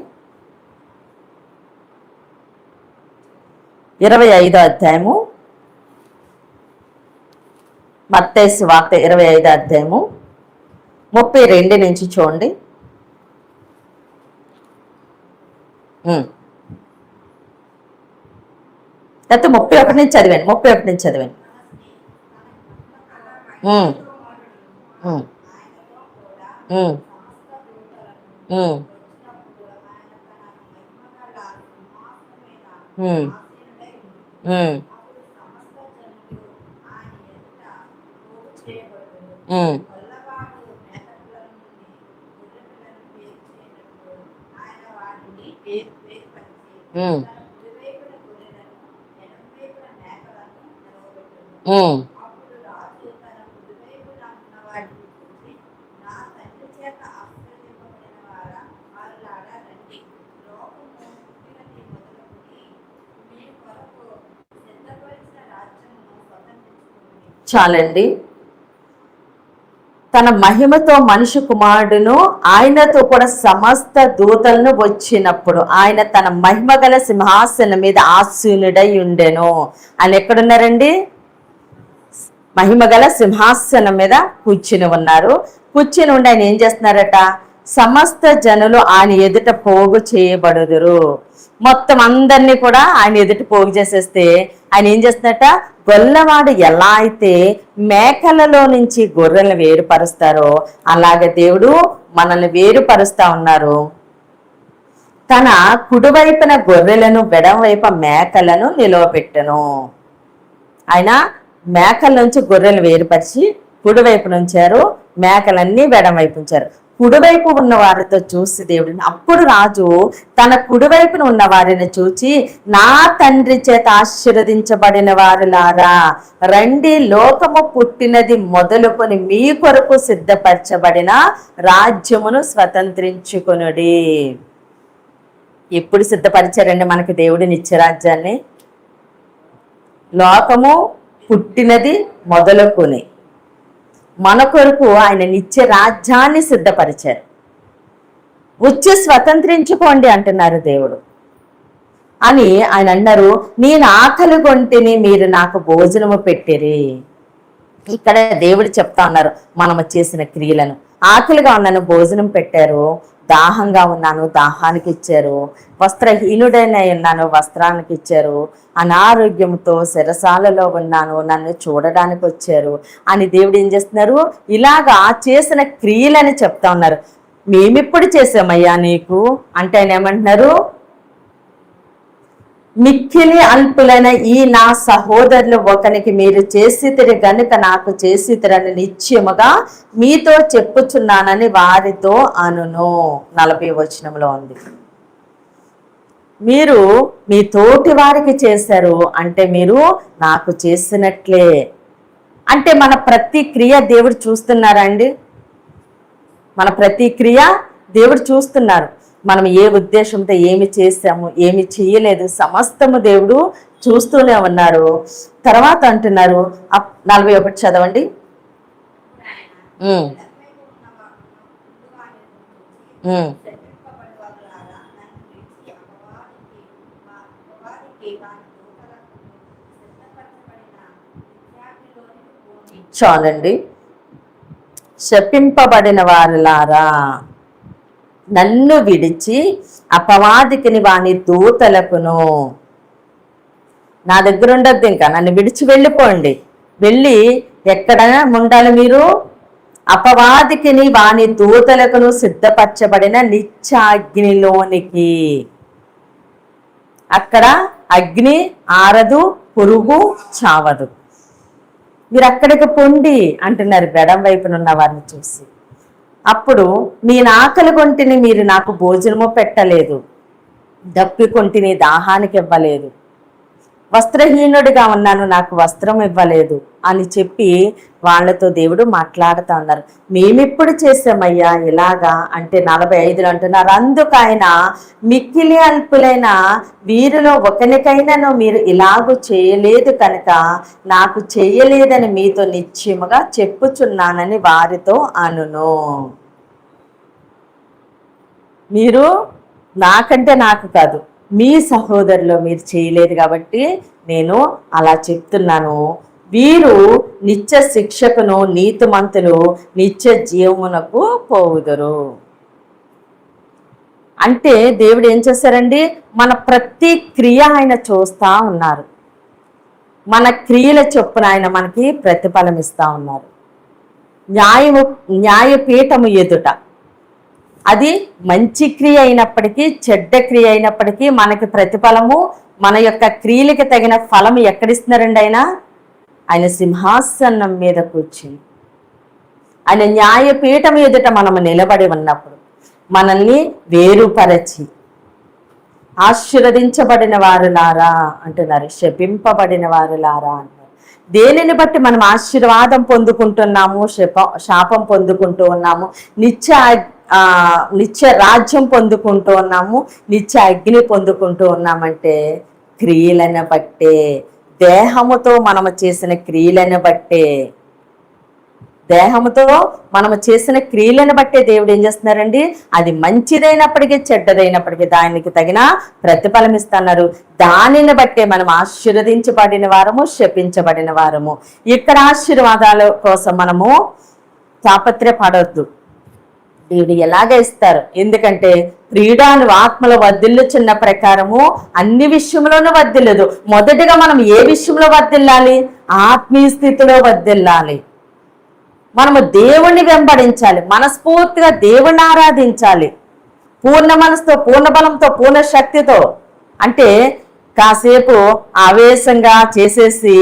25వ అధ్యాయము, మత్తయి సువార్త 25వ అధ్యాయము 32 నుంచి చూడండి. లేకపోతే 31 నుంచి చదివాను. 31 నుంచి చదివాను. చాలండి. తన మహిమతో మనిషి కుమారుడును ఆయనతో కూడా సమస్త దూతలను వచ్చినప్పుడు ఆయన తన మహిమ గల సింహాసనం మీద ఆసీనుడై ఉండెను. ఆయన ఎక్కడున్నారండి? మహిమ గల సింహాసనం మీద కూర్చుని ఉన్నారు. కూర్చుని ఉండి ఆయన ఏం చేస్తున్నారట? సమస్త జనులు ఆయన ఎదుట పోగు చేయబడుదురు. మొత్తం అందరినీ కూడా ఆయన ఎదుట పోగు చేసేస్తే ఆయన ఏం చేస్తున్నట? గొల్లవాడు ఎలా అయితే మేకలలో నుంచి గొర్రెలను వేరుపరుస్తారో అలాగే దేవుడు మనల్ని వేరుపరుస్తా ఉన్నారు. తన కుడివైపున గొర్రెలను, ఎడమవైపు మేకలను నిలవపెట్టెను. ఆయన మేకల నుంచి గొర్రెలు వేరుపరిచి కుడివైపు ఉంచారు, మేకలన్నీ ఎడమవైపు ఉంచారు. కుడివైపు ఉన్న వారితో చూసి దేవుడిని, అప్పుడు రాజు తన కుడివైపున ఉన్న వారిని చూచి, నా తండ్రి చేత ఆశీర్వదించబడిన వారులారా రండి, లోకము పుట్టినది మొదలుకొని మీ కొరకు సిద్ధపరచబడిన రాజ్యమును స్వతంత్రించుకొనుడి. ఎప్పుడు సిద్ధపరిచారండి మనకి దేవుడి నిత్యరాజ్యాన్ని? లోకము పుట్టినది మొదలుకొని మన కొరకు ఆయన నిత్య రాజ్యాన్ని సిద్ధపరిచారు. వచ్చి స్వతంత్రించుకోండి అంటున్నారు దేవుడు అని ఆయన అన్నారు. నేను ఆకలి కొంటిని, మీరు నాకు భోజనము పెట్టిరి. ఇక్కడ దేవుడు చెప్తా ఉన్నారు మనము చేసిన క్రియలను. ఆకలిగా ఉన్నాను, భోజనం పెట్టారు. దాహంగా ఉన్నాను, దాహానికి ఇచ్చారు. వస్త్రహీనుడైన ఉన్నాను, వస్త్రానికి ఇచ్చారు. అనారోగ్యంతో శరసాలలో ఉన్నాను, నన్ను చూడడానికి వచ్చారు అని దేవుడు ఏం చేస్తున్నారు? ఇలాగా చేసిన క్రియలని చెప్తా ఉన్నారు. మేమిప్పుడు చేసామయ్యా నీకు అంటే ఆయన ఏమంటున్నారు? మిక్కిలి అల్పులైన ఈ నా సహోదరులు ఒకనికి మీరు చేసితిరి గనుక నాకు చేసితిరని నిశ్చయముగా మీతో చెప్పుచున్నానని వారితో అనును. 40వ వచనంలో ఉంది. మీరు మీ తోటి వారికి చేశారు అంటే మీరు నాకు చేసినట్లే. అంటే మన ప్రతి క్రియ దేవుడు చూస్తున్నారా అండి? మన ప్రతి క్రియ దేవుడు చూస్తున్నారు. మనం ఏ ఉద్దేశంతో ఏమి చేశాము, ఏమి చేయలేదు, సమస్తము దేవుడు చూస్తూనే ఉన్నారు. తర్వాత అంటున్నారు 41 చదవండి. చాలండి. శపింపబడిన వారులారా నన్ను విడిచి అపవాదికిని వాని దూతలకును. నా దగ్గర ఉండద్దు, ఇంకా నన్ను విడిచి వెళ్ళిపోండి. వెళ్ళి ఎక్కడ ఉండాలి మీరు? అపవాదికిని వాని దూతలకును సిద్ధపరచబడిన నిత్యాగ్నిలోనికి. అక్కడ అగ్ని ఆరదు, పురుగు చావదు. మీరు అక్కడికి పొండి అంటున్నారు బెడం వైపునున్న వారిని చూసి. అప్పుడు నేను ఆకలి కొంటిని, మీరు నాకు భోజనము పెట్టలేదు. దప్పి కొంటిని, దాహానికి ఇవ్వలేదు. వస్త్రహీనుడిగా ఉన్నాను, నాకు వస్త్రం ఇవ్వలేదు అని చెప్పి వాళ్ళతో దేవుడు మాట్లాడుతూ ఉన్నారు. మేమిప్పుడు చేసామయ్యా ఇలాగా అంటే 45 అంటున్నారు. అందుకు ఆయన మిక్కిలి అల్పులైన వీరిలో ఒకనికైనాను మీరు ఇలాగూ చేయలేదు కనుక నాకు చేయలేదని మీతో నిశ్చయముగా చెప్పుచున్నానని వారితో అనును. మీరు నాకంటే నాకు కాదు, మీ సహోదరులో మీరు చేయలేదు కాబట్టి నేను అలా చెప్తున్నాను. వీరు నిత్య శిక్షకును, నీతిమంతులు నిత్య జీవమునకు పోవుదురు. అంటే దేవుడు ఏం చేశారండి, మన ప్రతి క్రియ ఆయన చూస్తా ఉన్నారు. మన క్రియల చొప్పున ఆయన మనకి ప్రతిఫలం ఇస్తా ఉన్నారు. న్యాయపీఠము ఎదుట అది మంచి క్రియ అయినప్పటికీ చెడ్డ క్రియ అయినప్పటికీ మనకి ప్రతిఫలము, మన యొక్క క్రియలకి తగిన ఫలం ఎక్కడిస్తున్నారండి? ఆయన సింహాసనం మీద కూర్చుని ఆయన న్యాయపీఠం ఎదుట మనము నిలబడి ఉన్నప్పుడు మనల్ని వేరుపరచి ఆశీర్వదించబడిన వారులారా అంటున్నారు, శపింపబడిన వారులారా అంటారు. దేనిని బట్టి మనం ఆశీర్వాదం పొందుకుంటున్నాము, శాపం పొందుకుంటూ ఉన్నాము, నిత్య రాజ్యం పొందుకుంటూ ఉన్నాము, నిత్య అగ్ని పొందుకుంటూ ఉన్నామంటే క్రియలను బట్టే, దేహముతో మనము చేసిన క్రియలను బట్టే, దేహముతో మనము చేసిన క్రియలను బట్టే దేవుడు ఏం చేస్తున్నారండి, అది మంచిదైనప్పటికీ చెడ్డదైనప్పటికీ దానికి తగిన ప్రతిఫలం ఇస్తున్నారు. దానిని బట్టే మనం ఆశీర్వదించబడిన వారము, శపించబడిన వారము. ఇక్కడ ఆశీర్వాదాల కోసం మనము తాపత్రయపడవద్దు. దేవుడు ఎలాగ ఇస్తారు, ఎందుకంటే ప్రియుడాను ఆత్మలో వర్ధిల్లుచున్న ప్రకారము అన్ని విషయంలోనూ వర్ధిల్లదు. మొదటిగా మనం ఏ విషయంలో వర్ధిల్లాలి? ఆత్మీయ స్థితిలో వర్ధిల్లాలి. మనము దేవుణ్ణి వెంబడించాలి, మనస్ఫూర్తిగా దేవుణ్ణి ఆరాధించాలి, పూర్ణ మనసుతో, పూర్ణ బలంతో, పూర్ణ శక్తితో. అంటే కాసేపు ఆవేశంగా చేసేసి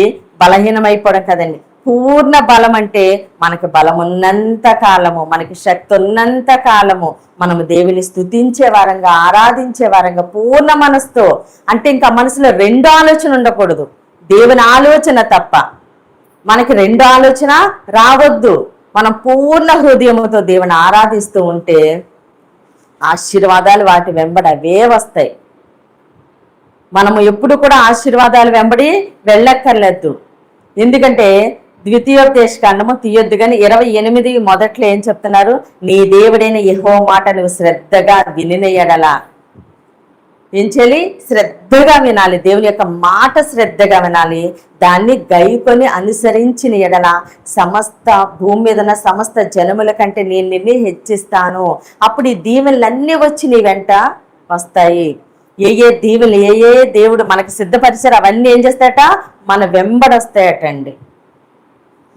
బలహీనమైపోవడం కదండి. పూర్ణ బలం అంటే మనకి బలం ఉన్నంత కాలము, మనకి శక్తి ఉన్నంత కాలము మనము దేవుని స్తుతించే వారంగా, ఆరాధించే వారంగా పూర్ణ మనసుతో. అంటే ఇంకా మనసులో రెండు ఆలోచన ఉండకూడదు, దేవుని ఆలోచన తప్ప. మనకి రెండు ఆలోచన రావద్దు. మనం పూర్ణ హృదయముతో దేవుని ఆరాధిస్తూ ఉంటే ఆశీర్వాదాలు వాటి వెంబడి అవే వస్తాయి. మనము ఎప్పుడు కూడా ఆశీర్వాదాలు వెంబడి వెళ్ళక్కర్లేదు. ఎందుకంటే ద్వితీయోపదేశకాండము తీయొద్దు కానీ 28 మొదట్లో ఏం చెప్తున్నారు? నీ దేవుడైన యెహోవా మాట నువ్వు శ్రద్ధగా వినిన ఎడల ఏం చేయాలి? శ్రద్ధగా వినాలి. దేవుని యొక్క మాట శ్రద్ధగా వినాలి. దాన్ని గైకొని అనుసరించిన ఎడల సమస్త భూమి మీద ఉన్న సమస్త జనముల కంటే నేను నిన్ను హెచ్చిస్తాను. అప్పుడు ఈ దీవెనలన్నీ వచ్చి నీ వెంట వస్తాయి. ఏ దీవెనలు ఏ దేవుడు మనకి సిద్ధపరిచారు అవన్నీ ఏం చేస్తాయట? మన వెంబడొస్తాయటండి.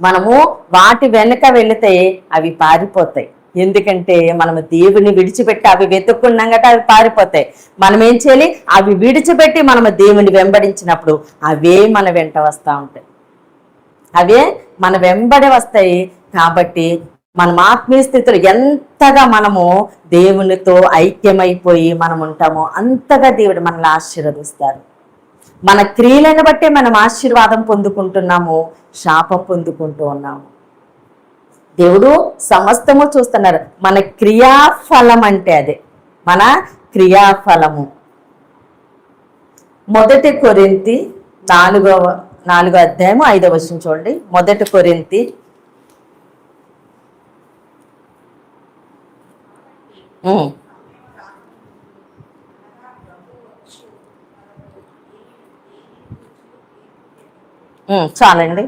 మనము వాటి వెనుక వెళితే అవి పారిపోతాయి. ఎందుకంటే మనము దేవుని విడిచిపెట్టి అవి వెతుక్కున్నాం గట అవి పారిపోతాయి. మనం ఏం చేయాలి? అవి విడిచిపెట్టి మనము దేవుని వెంబడించినప్పుడు అవే మన వెంట వస్తూ ఉంటాయి, అవే మన వెంబడి వస్తాయి. కాబట్టి మనం ఆత్మీయ స్థితిలో ఎంతగా మనము దేవునితో ఐక్యమైపోయి మనం ఉంటామో అంతగా దేవుడు మనల్ని ఆశీర్వదిస్తారు. మన క్రియలను బట్టే మనం ఆశీర్వాదం పొందుకుంటున్నాము, శాపం పొందుకుంటూ ఉన్నాము. దేవుడు సమస్తము చూస్తున్నారు. మన క్రియాఫలం అంటే అదే మన క్రియాఫలము. 1 కొరింథీ 4వ అధ్యాయము 5వ వచనం చూడండి. 1 కొరింథీ చాలండి.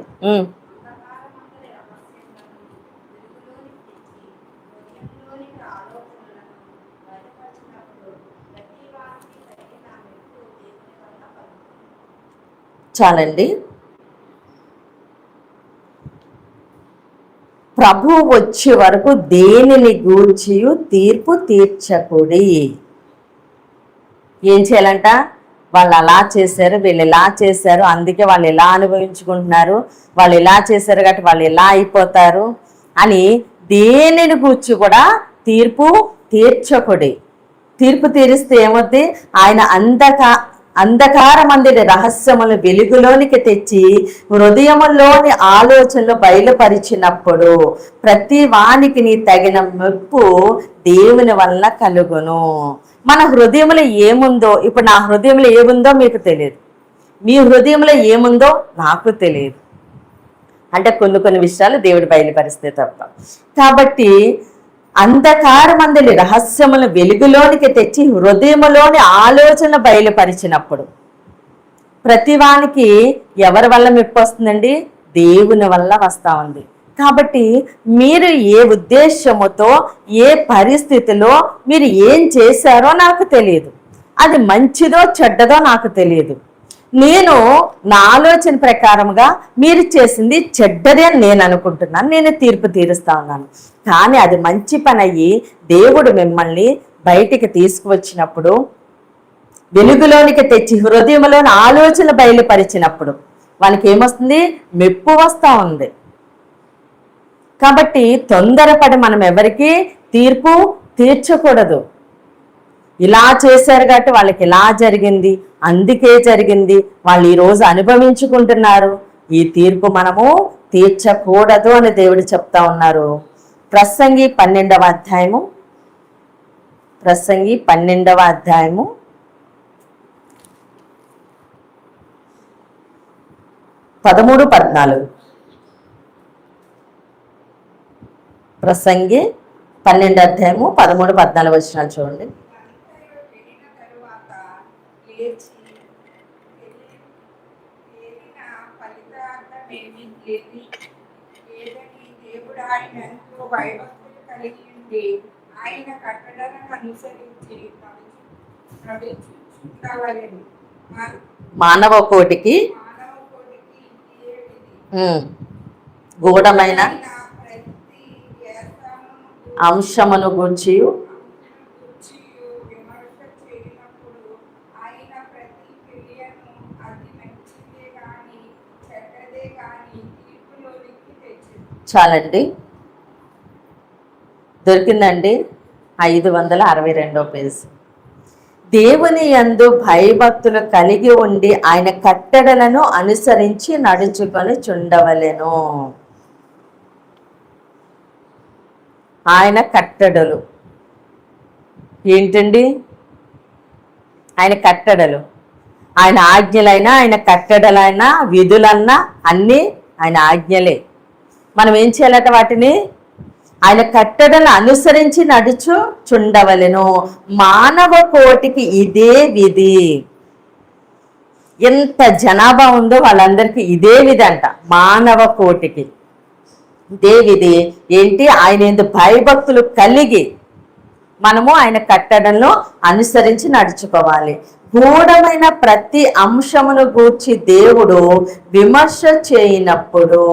చాలండి. ప్రభు వచ్చే వరకు దేనిని గూర్చి తీర్పు తీర్చకుడి. ఏం చేయాలంట? వాళ్ళు అలా చేశారు, వీళ్ళు ఇలా చేశారు, అందుకే వాళ్ళు ఇలా అనుభవించుకుంటున్నారు, వాళ్ళు ఇలా చేశారు కాబట్టి వాళ్ళు ఇలా అయిపోతారు అని దేనిని గూర్చి కూడా తీర్పు తీర్చకుడి. తీర్పు తీరిస్తే ఏమవుద్ది? ఆయన అంధకారమందుని రహస్యములు వెలుగులోనికి తెచ్చి హృదయములోని ఆలోచనలు బయలుపరిచినప్పుడు ప్రతి వానికి నీ తగిన మెప్పు దేవుని వల్ల కలుగును. మన హృదయంలో ఏముందో, ఇప్పుడు నా హృదయంలో ఏముందో మీకు తెలియదు, మీ హృదయంలో ఏముందో నాకు తెలియదు. అంటే కొన్ని విషయాలు దేవుడు బయలుపరిస్తే తప్ప. కాబట్టి అంధకారమందుని రహస్యములు వెలుగులోనికి తెచ్చి హృదయములోని ఆలోచన బయలుపరిచినప్పుడు ప్రతివానికి ఎవరి వల్ల మెప్పు వస్తుందండి? దేవుని వల్ల వస్తూ ఉంది. కాబట్టి మీరు ఏ ఉద్దేశముతో, ఏ పరిస్థితిలో మీరు ఏం చేశారో నాకు తెలియదు. అది మంచిదో చెడ్డదో నాకు తెలియదు. నేను నా ఆలోచన ప్రకారంగా మీరు చేసింది చెడ్డదే అని నేను అనుకుంటున్నాను. నేను తీర్పు తీరుస్తా ఉన్నాను. కానీ అది మంచి పని అయ్యి దేవుడు మిమ్మల్ని బయటికి తీసుకువచ్చినప్పుడు, వెలుగులోనికి తెచ్చి హృదయంలోని ఆలోచన బయలుపరిచినప్పుడు వాళ్ళకి ఏమొస్తుంది? మెప్పు వస్తూ ఉంది. కాబట్టి తొందరపడి మనం ఎవరికి తీర్పు తీర్చకూడదు. ఇలా చేశారు కాబట్టి వాళ్ళకి ఇలా జరిగింది, అందుకే జరిగింది, వాళ్ళు ఈరోజు అనుభవించుకుంటున్నారు, ఈ తీర్పు మనము తీర్చకూడదు అని దేవుడు చెప్తా ఉన్నారు. ప్రసంగి 12వ అధ్యాయము 13-14. ప్రసంగి 12వ అధ్యాయము 13-14 వచనాలు చూడండి. మానవ కోటికి గూఢమైన అంశమును గురించి చాలండి. దొరికిందండి 562వ పేజీ. దేవుని యందు భయభక్తులు కలిగి ఉండి ఆయన కట్టడలను అనుసరించి నడుచుకొని చుండవలెను. ఆయన కట్టడలు ఏంటండి? ఆయన కట్టడలు, ఆయన ఆజ్ఞలైనా, ఆయన కట్టడలైనా, విధులన్నా అన్నీ ఆయన ఆజ్ఞలే. మనం ఏం చేయాలట? వాటిని ఆయన కట్టడలను అనుసరించి నడుచు చుండవలెను. మానవ కోటికి ఇదే విధి. ఎంత జనాభా ఉందో వాళ్ళందరికీ ఇదే విధి అంట. మానవ కోటికి ఇదే విధి ఏంటి? ఆయన యందు భయభక్తులు కలిగి మనము ఆయన కట్టడంలో అనుసరించి నడుచుకోవాలి. గూఢమైన ప్రతి అంశమును గూర్చి దేవుడు విమర్శ చేయనప్పుడు,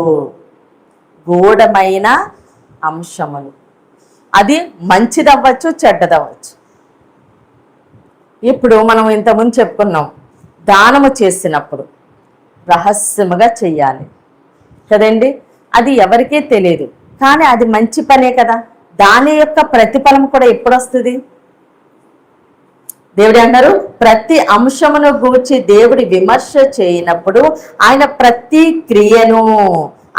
గూఢమైన అంశములు అది మంచిదవ్వచ్చు, చెడ్డదవ్వచ్చు. ఇప్పుడు మనం ఇంతకుముందు చెప్పుకున్నాం, దానము చేసినప్పుడు రహస్యముగా చెయ్యాలి కదండి. అది ఎవరికీ తెలియదు, కానీ అది మంచి పనే కదా. దాని యొక్క ప్రతిఫలం కూడా ఎప్పుడు వస్తుంది? దేవుడు అన్నారు, ప్రతి అంశమును గూర్చి దేవుడి విమర్శ చేయనప్పుడు ఆయన ప్రతి క్రియను,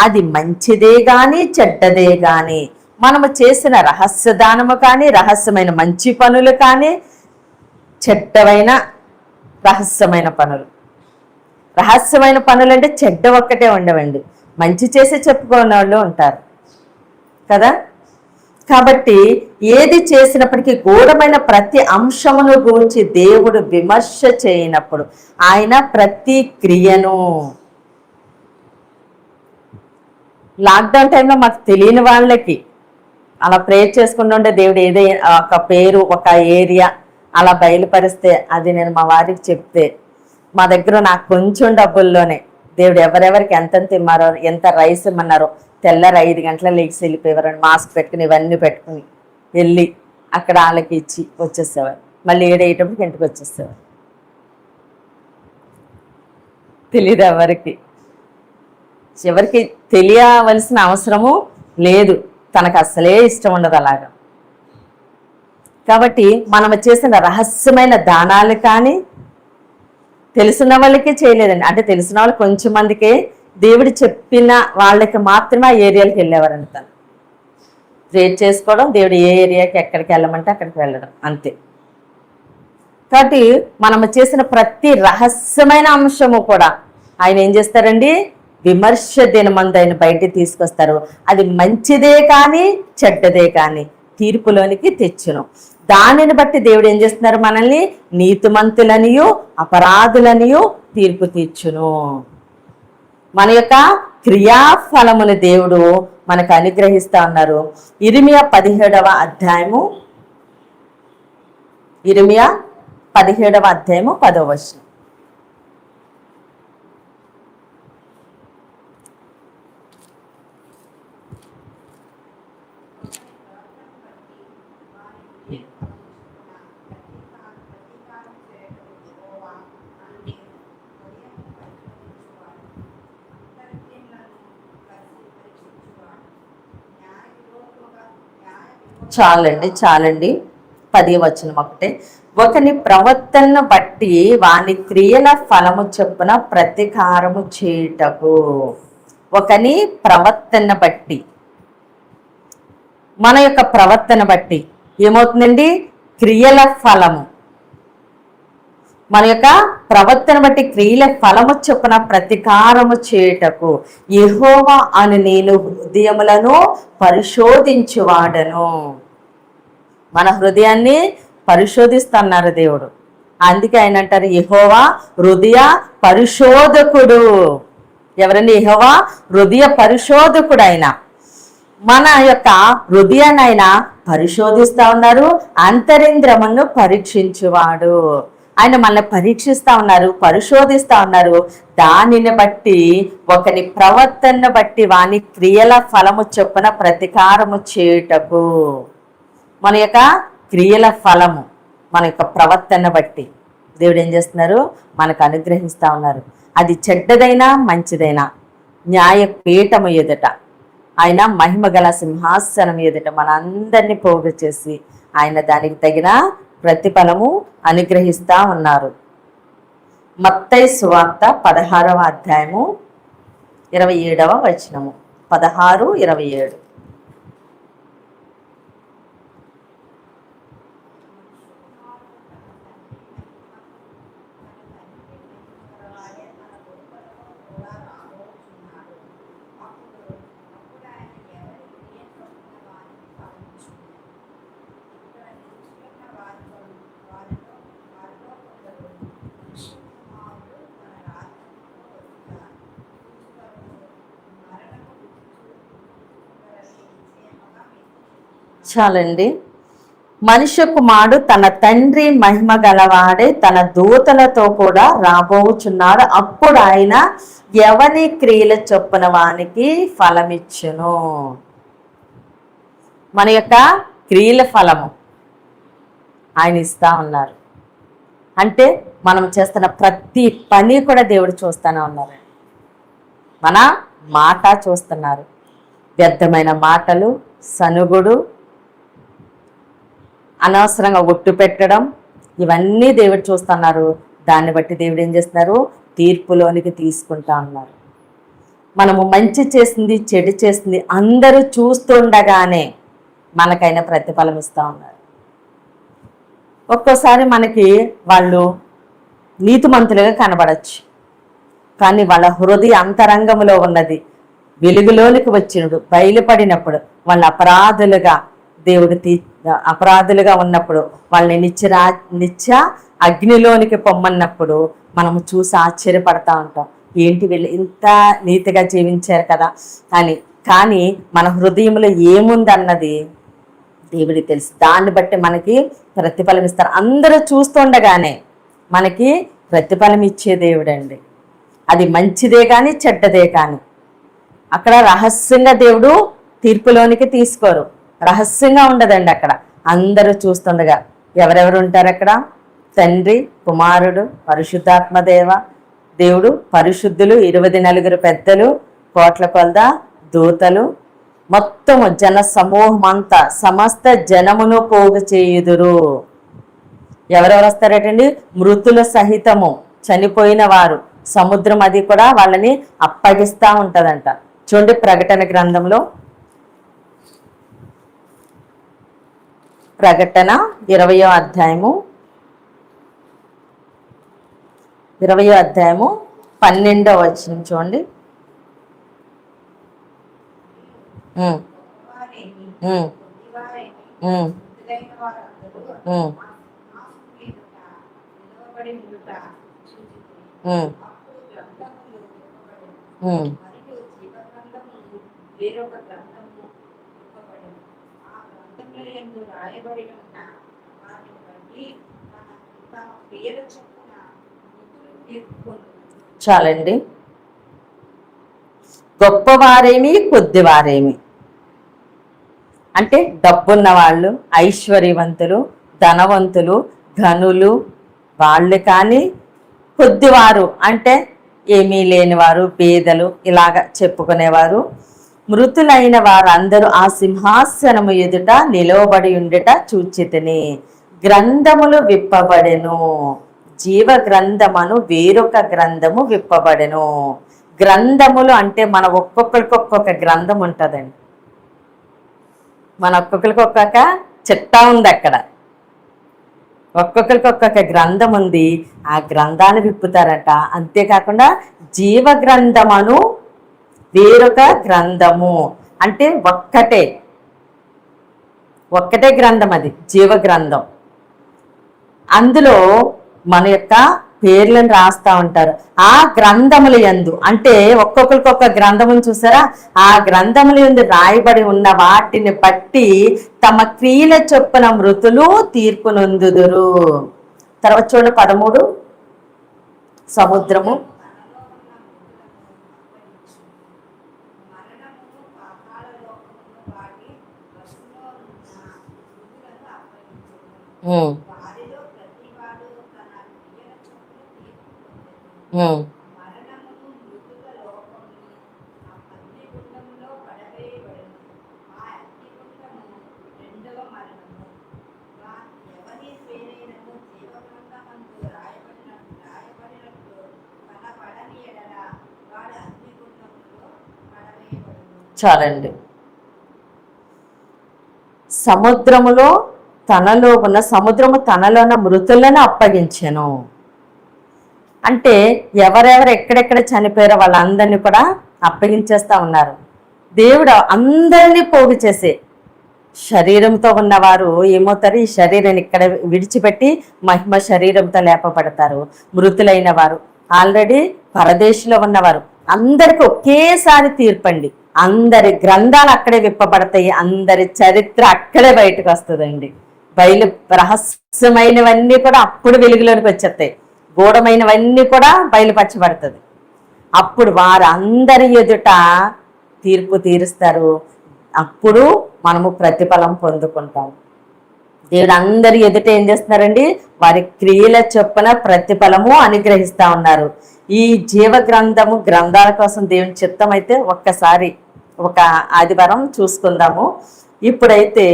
అది మంచిదే గాని చెడ్డదే గాని, మనము చేసిన రహస్య దానము కానీ, రహస్యమైన మంచి పనులు కానీ, చెడ్డమైన రహస్యమైన పనులు. రహస్యమైన పనులు అంటే చెడ్డ ఒక్కటే ఉండవండి, మంచి చేసి చెప్పుకునే వాళ్ళు ఉంటారు కదా. కాబట్టి ఏది చేసినప్పటికీ గూఢమైన ప్రతి అంశమును గురించి దేవుడు విమర్శ చేయనప్పుడు ఆయన ప్రతి క్రియను. లాక్డౌన్ టైంలో మాకు తెలియని వాళ్ళకి అలా ప్రేయర్ చేసుకుంటుంటే దేవుడు ఏదైనా ఒక పేరు, ఒక ఏరియా అలా బయలుపరిస్తే, అది నేను మా వారికి చెప్తే, మా దగ్గర నాకు కొంచెం డబ్బుల్లోనే దేవుడు ఎవరెవరికి ఎంతెంత ఇమ్మారో, ఎంత రైస్ ఇమ్మన్నారో, తెల్లారి 5 గంటల లేచి వెళ్ళిపోయేవారు. మాస్క్ పెట్టుకుని ఇవన్నీ పెట్టుకుని వెళ్ళి అక్కడ వాళ్ళకి ఇచ్చి వచ్చేసేవారు. మళ్ళీ 7 అయ్యేటప్పటికి ఇంటికి వచ్చేసేవారు. తెలియదు ఎవరికి, ఎవరికి తెలియవలసిన అవసరము లేదు. తనకు అసలే ఇష్టం ఉండదు అలాగా. కాబట్టి మనం చేసిన రహస్యమైన దానాలు కానీ, తెలిసిన వాళ్ళకే చేయలేదండి. అంటే తెలిసిన వాళ్ళు కొంచెం మందికే, దేవుడు చెప్పిన వాళ్ళకి మాత్రమే ఆ ఏరియాలకు వెళ్ళేవారంట. తను ప్రేర్ చేసుకోవడం, దేవుడు ఏ ఏరియాకి ఎక్కడికి వెళ్ళమంటే అక్కడికి వెళ్ళడం, అంతే. కాబట్టి మనము చేసిన ప్రతి రహస్యమైన అంశము కూడా ఆయన ఏం చేస్తారండి, విమర్శ దినమందు ఆయన బయటికి తీసుకొస్తారు. అది మంచిదే కానీ చెడ్డదే కానీ తీర్పులోనికి తెచ్చును. దానిని బట్టి దేవుడు ఏం చేస్తున్నారు, మనల్ని నీతిమంతులనియు అపరాధులనియు తీర్పు తీర్చును. మన యొక్క క్రియాఫలమును దేవుడు మనకు అనుగ్రహిస్తా ఉన్నారు. ఇర్మియా 17వ అధ్యాయము, ఇర్మియా 17వ అధ్యాయము 10వ వచనం. చాలండి 10వ వచనం ఒకటే. ఒకని ప్రవర్తనను బట్టి వాని క్రియల ఫలము చొప్పున ప్రతీకారము చేయుటకు. ఒకని ప్రవర్తన బట్టి, మన యొక్క ప్రవర్తన బట్టి ఏమవుతుందండి, క్రియల ఫలము. మన యొక్క ప్రవర్తన బట్టి క్రియల ఫలము చొప్పున ప్రతీకారము చేయుటకు యెహోవా అని నేను హృదయములను పరిశోధించువాడను. మన హృదయాన్ని పరిశోధిస్తున్నారు దేవుడు. అందుకే ఆయన అంటారు యెహోవా హృదయ పరిశోధకుడు. ఎవరండి? యెహోవా హృదయ పరిశోధకుడు. ఆయన మన యొక్క హృదయాన్ని ఆయన పరిశోధిస్తా ఉన్నారు. అంతరింద్రమును పరీక్షించువాడు. ఆయన మనల్ని పరీక్షిస్తా ఉన్నారు, పరిశోధిస్తా ఉన్నారు. దానిని బట్టి ఒకని ప్రవర్తనను బట్టి వాని క్రియల ఫలము చొప్పున ప్రతీకారము చేయుటకు. మన యొక్క క్రియల ఫలము, మన యొక్క ప్రవర్తన బట్టి దేవుడు ఏం చేస్తున్నారు, మనకు అనుగ్రహిస్తా ఉన్నారు. అది చెడ్డదైనా మంచిదైనా న్యాయపీఠము ఎదుట, ఆయన మహిమ గల సింహాసనం ఎదుట మన అందరినీ పోగు చేసి ఆయన దానికి తగిన ప్రతిఫలము అనుగ్రహిస్తా ఉన్నారు. మత్తయి సువార్త 16వ అధ్యాయము 27వ వచనము. 16:27. చాలండి. మనుష్య కుమారుడు తన తండ్రి మహిమ గలవాడే తన దూతలతో కూడా రాబోచున్నాడు. అప్పుడు ఆయన ఎవని క్రియల చొప్పున వానికి ఫలమిచ్చును. మన యొక్క క్రియల ఫలము ఆయన ఇస్తా ఉన్నారు. అంటే మనం చేస్తున్న ప్రతి పని కూడా దేవుడు చూస్తూనే ఉన్నారు. మన మాట చూస్తున్నారు. వ్యర్థమైన మాటలు, సనుగుడు, అనవసరంగా ఒట్టు పెట్టడం, ఇవన్నీ దేవుడు చూస్తున్నారు. దాన్ని బట్టి దేవుడు ఏం చేస్తున్నారు, తీర్పులోనికి తీసుకుంటా ఉన్నారు. మనము మంచి చేసింది, చెడు చేసింది అందరూ చూస్తుండగానే మనకైనా ప్రతిఫలం ఇస్తూ ఉన్నారు. ఒక్కోసారి మనకి వాళ్ళు నీతిమంతులుగా కనబడచ్చు, కానీ వాళ్ళ హృదయ అంతరంగంలో ఉన్నది వెలుగులోనికి వచ్చినప్పుడు, బయలుపడినప్పుడు వాళ్ళ అపరాధులుగా దేవుడు అపరాధులుగా ఉన్నప్పుడు వాళ్ళని నిత్య అగ్నిలోనికి పొమ్మన్నప్పుడు మనము చూసి ఆశ్చర్యపడతా ఉంటాం. ఏంటి వీళ్ళు ఇంత నీతిగా జీవించారు కదా అని. కానీ మన హృదయంలో ఏముందన్నది దేవుడికి తెలుసు. దాన్ని బట్టి మనకి ప్రతిఫలం ఇస్తారు. అందరూ చూస్తుండగానే మనకి ప్రతిఫలం ఇచ్చే దేవుడండి. అది మంచిదే కానీ చెడ్డదే కానీ. అక్కడ రహస్యంగా దేవుడు తీర్పులోనికి తీసుకోరు. రహస్యంగా ఉండదండి. అక్కడ అందరూ చూస్తుండగా ఎవరెవరు ఉంటారు అక్కడ? తండ్రి, కుమారుడు, పరిశుద్ధాత్మదేవ దేవుడు, పరిశుద్ధులు, 24 పెద్దలు, కోట్ల కొలద దూతలు, మొత్తము జన సమూహం అంతా, సమస్త జనమును పోగు చేయుదురు. ఎవరెవరు వస్తారటండి? మృతుల సహితము చనిపోయిన వారు సముద్రం అది కూడా వాళ్ళని అప్పగిస్తూ ఉంటుందంట. చూడండి ప్రకటన గ్రంథంలో, ప్రకటన 20వ అధ్యాయము 12వ వచనం చూడండి. ఉమ్, ఉమ్, ఉమ్, ఉమ్, ఉమ్, ఉమ్. చాలండి. గొప్పవారేమి కొద్దివారేమి అంటే డబ్బున్న వాళ్ళు, ఐశ్వర్యవంతులు, ధనవంతులు, ఘనులు వాళ్ళు కానీ, కొద్దివారు అంటే ఏమీ లేనివారు, పేదలు ఇలాగ చెప్పుకునేవారు, మృతులైన వారందరూ ఆ సింహాసనము ఎదుట నిలవబడి ఉండట చూచితిని. గ్రంథములు విప్పబడెను, జీవ గ్రంథమును వేరొక గ్రంథము విప్పబడెను. గ్రంథములు అంటే మన ఒక్కొక్కరికి ఒక్కొక్క గ్రంథం ఉంటుందండి. మన ఒక్కొక్కరికి ఒక్కొక్క చిట్టా ఉంది అక్కడ, ఒక్కొక్కరికి ఒక్కొక్క గ్రంథం ఉంది. ఆ గ్రంథాన్ని విప్పుతారట. అంతేకాకుండా జీవ గ్రంథమును వేరొక గ్రంథము అంటే ఒక్కటే గ్రంథం, అది జీవ గ్రంథం. అందులో మన యొక్క పేర్లను రాస్తా ఉంటారు. ఆ గ్రంథముల యందు అంటే ఒక్కొక్కరికి ఒక్క గ్రంథమును చూసారా, ఆ గ్రంథముల యందు రాయబడి ఉన్న వాటిని బట్టి తమ క్రియల చొప్పున మృతులు తీర్పు నొందుదురు. తర్వాత చూడండి 13, సముద్రము చాలండి. సముద్రములో తనలో ఉన్న సముద్రము తనలో ఉన్న మృతులను అప్పగించెను. అంటే ఎవరెవరు ఎక్కడెక్కడ చనిపోయారో వాళ్ళందరినీ కూడా అప్పగించేస్తా ఉన్నారు. దేవుడు అందరినీ పోగు చేసే, శరీరంతో ఉన్నవారు ఏమవుతారు, ఈ శరీరాన్ని ఇక్కడ విడిచిపెట్టి మహిమ శరీరంతో లేపబడతారు. మృతులైన వారు, ఆల్రెడీ పరదేశంలో ఉన్నవారు అందరికి ఒకేసారి తీర్పండి. అందరి గ్రంథాలు అక్కడే విప్పబడతాయి, అందరి చరిత్ర అక్కడే బయటకు వస్తుందండి. రహస్యమైనవన్నీ కూడా అప్పుడు వెలుగులోనికి వచ్చేస్తాయి, గూఢమైనవన్నీ కూడా బయలుపరచబడుతుంది. అప్పుడు వారందరి ఎదుట తీర్పు తీరుస్తారు. అప్పుడు మనము ప్రతిఫలం పొందుకుంటాం. దేవుడు అందరి ఎదుట ఏం చేస్తున్నారండి, వారి క్రియల చొప్పున ప్రతిఫలము అనుగ్రహిస్తా ఉన్నారు. ఈ జీవ గ్రంథాల కోసం దేవుని చిత్తం అయితే ఒక్కసారి ఒక ఆదివారం చూసుకుందాము. ఇప్పుడైతే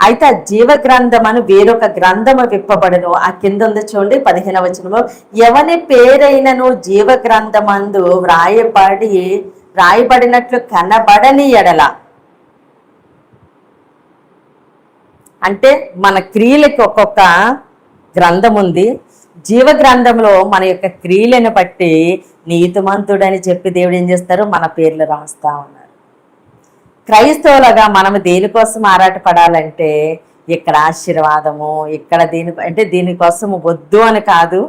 ఆ జీవ గ్రంథం అని వేరొక గ్రంథము విప్పబడను. ఆ కింద ఉంది చూడండి 15వ వచనంలో, ఎవని పేరైనను జీవ గ్రంథమందు రాయబడినట్లు కనబడని ఎడల, అంటే మన క్రియలకి ఒక్కొక్క గ్రంథం ఉంది. జీవ గ్రంథంలో మన యొక్క క్రియలను బట్టి నీతిమంతుడని చెప్పి దేవుడు ఏం చేస్తారు, మన పేర్లు రాస్తా ఉన్నారు. క్రైస్తవులుగా మనం దేనికోసం ఆరాటపడాలంటే, ఇక్కడ ఆశీర్వాదము, ఇక్కడ దీనికోసం వద్దు అని కాదు,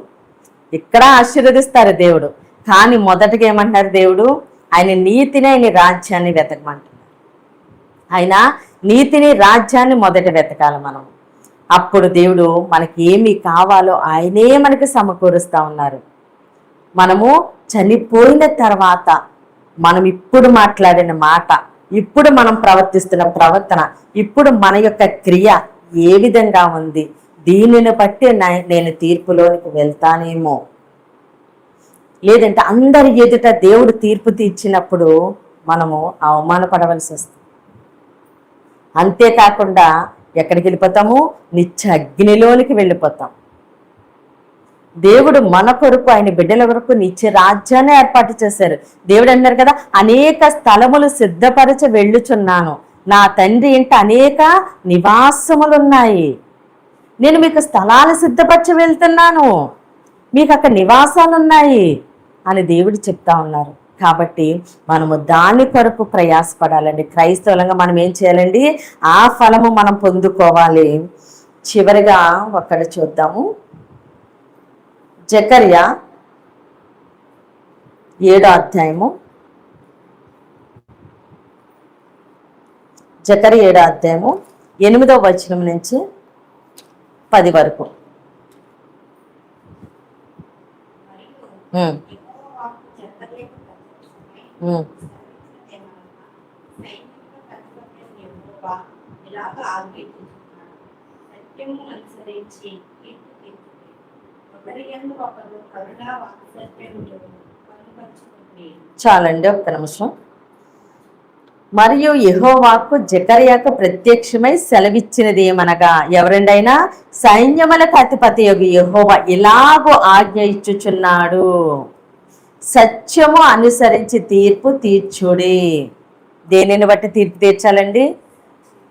ఇక్కడ ఆశీర్వదిస్తారు దేవుడు. కానీ మొదటగా ఏమంటున్నారు దేవుడు, ఆయన నీతిని, ఆయన రాజ్యాన్ని వెతకమంటున్నారు. ఆయన నీతిని, రాజ్యాన్ని మొదట వెతకాలి మనం. అప్పుడు దేవుడు మనకి ఏమి కావాలో ఆయనే మనకి సమకూరుస్తూ ఉన్నారు. మనము చనిపోయిన తర్వాత మనం ఇప్పుడు మాట్లాడిన మాట, ఇప్పుడు మనం ప్రవర్తిస్తున్న ప్రవర్తన, ఇప్పుడు మన యొక్క క్రియ ఏ విధంగా ఉంది, దీనిని బట్టి నేను తీర్పులోనికి వెళ్తానేమో, లేదంటే అందరి ఎదుట దేవుడు తీర్పు తీర్చినప్పుడు మనము అవమానపడవలసి వస్తుంది. అంతేకాకుండా ఎక్కడికి వెళ్ళిపోతాము, నిత్య అగ్నిలోనికి వెళ్ళిపోతాం. దేవుడు మన కొరకు, ఆయన బిడ్డల కొరకు నిత్య రాజ్యాన్ని ఏర్పాటు చేశారు. దేవుడు అన్నారు కదా, అనేక స్థలములు సిద్ధపరచ వెళ్ళుచున్నాను, నా తండ్రి ఇంట అనేక నివాసములున్నాయి, నేను మీకు స్థలాలు సిద్ధపరచ వెళ్తున్నాను, మీకు అక్కడ నివాసాలు ఉన్నాయి అని దేవుడు చెప్తా ఉన్నారు. కాబట్టి మనము దాని కొరకు ప్రయాసపడాలండి. క్రైస్తవులంగా మనం ఏం చేయాలండి? ఆ ఫలము మనం పొందుకోవాలి. చివరిగా ఒక్కడ చూద్దాము. జకర్యా 7వ అధ్యాయము, జకర్యా 7వ అధ్యాయము 8వ వచనం నుంచి 10 వరకు. చాలండి, ఒక్క నిమిషం. మరియు యెహోవాకు జకర్యాకు ప్రత్యక్షమై సెలవిచ్చినది ఏమనగా, ఎవరండైనా సైన్యములకు అధిపతి యెహోవా ఇలాగూ ఆజ్ఞ ఇచ్చుచున్నాడు, సత్యము అనుసరించి తీర్పు తీర్చుడి. దేనిని బట్టి తీర్పు తీర్చాలండి?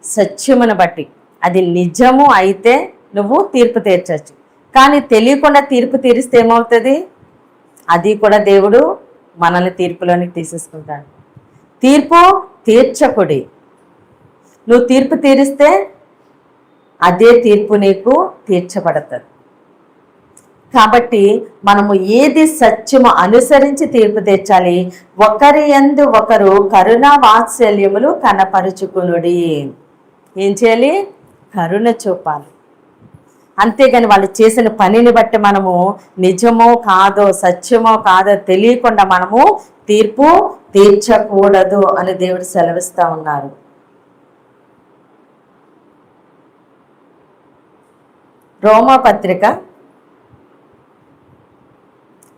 సత్యమును బట్టి. అది నిజము అయితే నువ్వు తీర్పు తీర్చచ్చు. కానీ తెలియకుండా తీర్పు తీరిస్తే ఏమవుతుంది? అది కూడా దేవుడు మనల్ని తీర్పులోనికి తీసేసుకుంటాడు. తీర్పు తీర్చకుడి. నువ్వు తీర్పు తీరిస్తే అదే తీర్పు నీకు తీర్చబడుతుంది. కాబట్టి మనము ఏది సత్యము అనుసరించి తీర్పు తీర్చాలి. ఒకరి యందు ఒకరు కరుణ వాత్సల్యములు కనపరుచుకునుడి. ఏం చేయాలి? కరుణ చూపాలి. అంతేగాని వాళ్ళు చేసిన పనిని బట్టి మనము నిజమో కాదో, సత్యమో కాదో తెలియకుండా మనము తీర్పు తీర్చకూడదు అని దేవుడు సెలవిస్తా ఉన్నారు. రోమాపత్రిక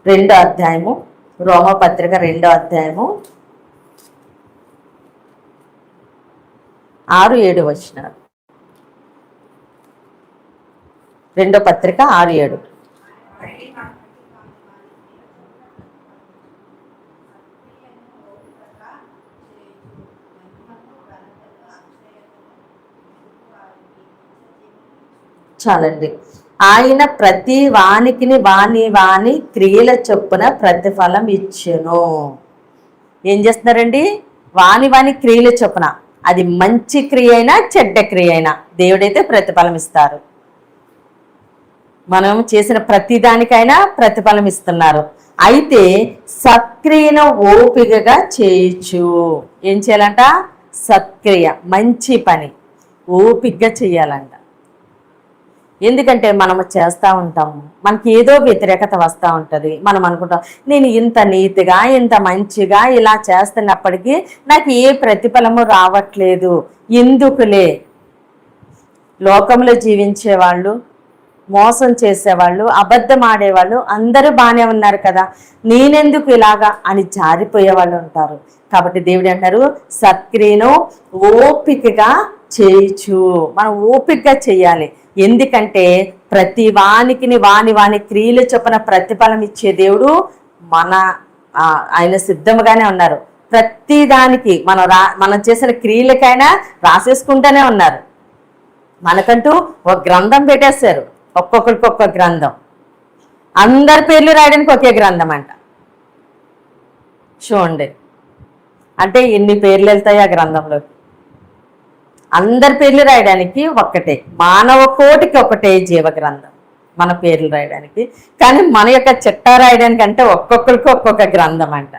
2వ అధ్యాయము, రోమాపత్రిక 2వ అధ్యాయము 6-7 వచనాలు. 2వ పత్రిక 6-7. చాలండి. ఆయన ప్రతి వానికి వాని క్రియల చొప్పున ప్రతిఫలం ఇచ్చెను. ఏం చేస్తున్నారండి? వాని క్రియల చొప్పున. అది మంచి క్రియ అయినా చెడ్డ క్రియ అయినా దేవుడైతే ప్రతిఫలం ఇస్తారు. మనం చేసిన ప్రతి దానికైనా ప్రతిఫలం ఇస్తున్నారు. అయితే సత్క్రియను ఓపికగా చేయొచ్చు. ఏం చేయాలంట? సత్క్రియ, మంచి పని ఓపికగా చేయాలంట. ఎందుకంటే మనము చేస్తూ ఉంటాము, మనకి ఏదో వ్యతిరేకత వస్తూ ఉంటుంది. మనం అనుకుంటాం, నేను ఇంత నీతిగా ఇంత మంచిగా ఇలా చేస్తున్నప్పటికీ నాకు ఏ ప్రతిఫలము రావట్లేదు, ఎందుకులే. లోకంలో జీవించేవాళ్ళు, మోసం చేసేవాళ్ళు, అబద్ధం ఆడేవాళ్ళు అందరూ బాగానే ఉన్నారు కదా, నేనెందుకు ఇలాగా అని జారిపోయే వాళ్ళు ఉంటారు. కాబట్టి దేవుడు అంటారు, సత్క్రియను ఓపికగా చేయొచ్చు. మనం ఓపికగా చేయాలి. ఎందుకంటే ప్రతి వానికి వాని క్రియలు చొప్పున ప్రతిఫలం ఇచ్చే దేవుడు ఆయన సిద్ధముగానే ఉన్నారు. ప్రతి దానికి మనం చేసిన క్రియలకైనా రాసేసుకుంటూనే ఉన్నారు. మనకంటూ ఒక గ్రంథం పెట్టేశారు, ఒక్కొక్కరికి ఒక్కొక్క గ్రంథం. అందరి పేర్లు రాయడానికి ఒకే గ్రంథం అంట. చూడండి, అంటే ఎన్ని పేర్లు వెళ్తాయి ఆ గ్రంథంలోకి? అందరి పేర్లు రాయడానికి ఒక్కటే, మానవ కోటికి ఒకటే జీవ గ్రంథం మన పేర్లు రాయడానికి. కానీ మన యొక్క చిట్టా రాయడానికి అంటే ఒక్కొక్కరికి ఒక్కొక్క గ్రంథం అంట.